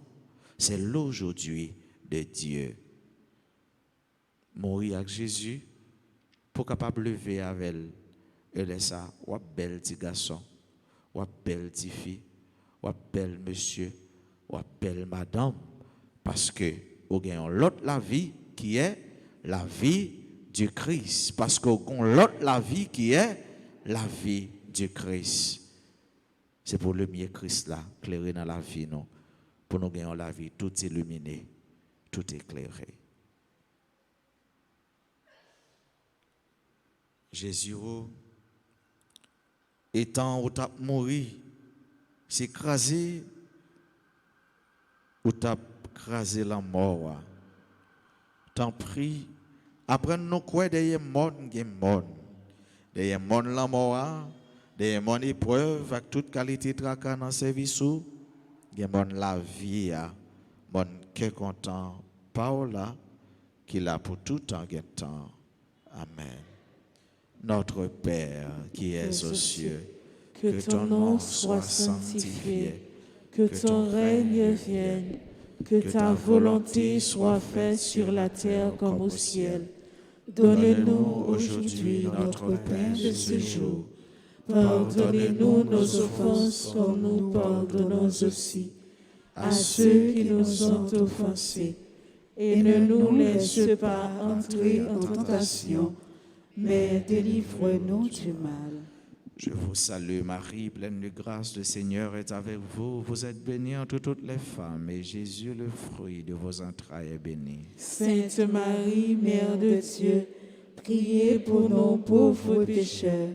c'est l'aujourd'hui de Dieu. Mourir avec Jésus, pour capable lever avec elle, elle est ça, ou belle petit garçon, ou belle petite fille, ou belle monsieur, ou belle madame, parce que vous avez l'autre la vie qui est la vie du Christ, parce que vous avez l'autre la vie qui est la vie du Christ. C'est pour le mieux Christ là, éclairer dans la vie, non? Pour nous gagner la vie, tout illuminé, tout éclairé. Jésus, étant où tu as mouru, s'écraser, où tu as écrasé la mort. T'en prie, après nous quoi derrière monde, il y a monde. Derrière monde la mort, derrière mon épreuve, avec toute qualité de tracas dans le service, il y a monde la vie, mon cœur content, Paola, qui l'a pour tout temps, temps. Amen. Notre Père qui es aux cieux, que ton nom soit sanctifié, que ton règne vienne, que ta volonté soit faite sur la terre comme au ciel. Donne-nous aujourd'hui notre pain de ce jour. Pardonnez-nous nos offenses comme nous pardonnons aussi à ceux qui nous ont offensés. Et ne nous laisse pas entrer en tentation, mais délivre-nous du mal. Je vous salue Marie, pleine de grâce, le Seigneur est avec vous. Vous êtes bénie entre toutes les femmes, et Jésus, le fruit de vos entrailles, est béni. Sainte Marie, Mère de Dieu, priez pour nos pauvres pécheurs,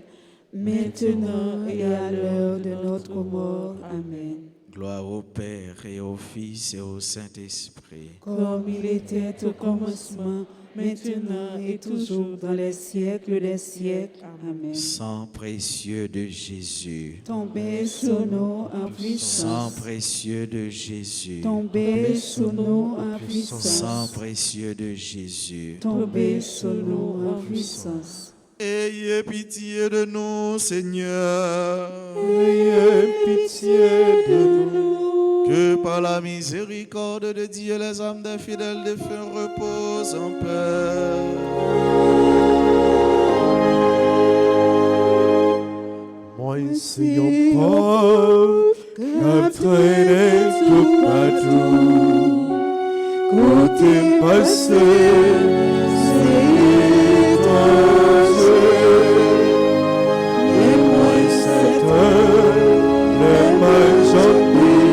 maintenant et à l'heure de notre mort. Amen. Gloire au Père et au Fils et au Saint-Esprit. Comme il était au commencement, maintenant et toujours dans les siècles des siècles. Amen. Sang précieux de Jésus. Tombez sur nous en Sang puissance. précieux de Jésus. Tombez sur nous en Sang puissance. précieux de Jésus. Tombez sur nous en puissance. Ayez pitié de nous, Seigneur. Ayez pitié de nous. Que par la miséricorde de Dieu, les âmes des fidèles défunts reposent en paix. Moi, c'est un pauvre qui a traîné tout partout. Côté passé, c'est étranger. Et moi, c'est le mal j'oublie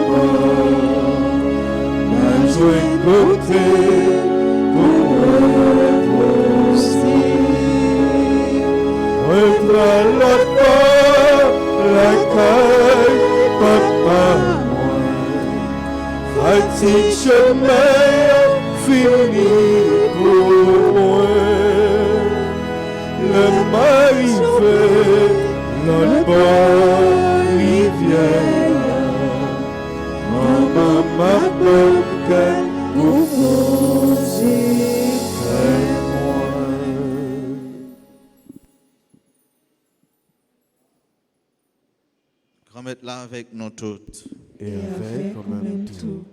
pas. Jouer côté pour reposer. Reprends la part, la caille, papa, moi. Fatigue chemin, fini pour moi. Le m'arrive, l'autre bord, rivière. Maman, ma bonne, vous posez moi. Grand-mère là avec nous toutes. Et avec quand même tout.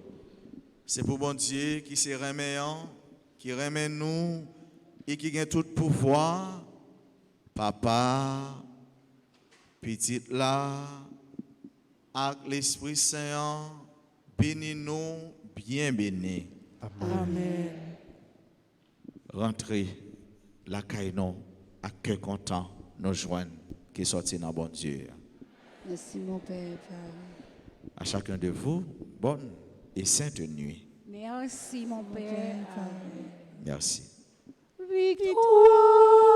C'est pour bon Dieu qui s'est reméant, qui remet nous et qui a tout pouvoir. Papa, petite là, avec l'Esprit Saint, bénis-nous, bien bénis. Amen. Rentrez la caïnon à cœur content, nous joignent qui sortit dans bon Dieu. Merci mon Père. À chacun de vous, bonne et sainte nuit. Merci mon Père. Merci. Victoire.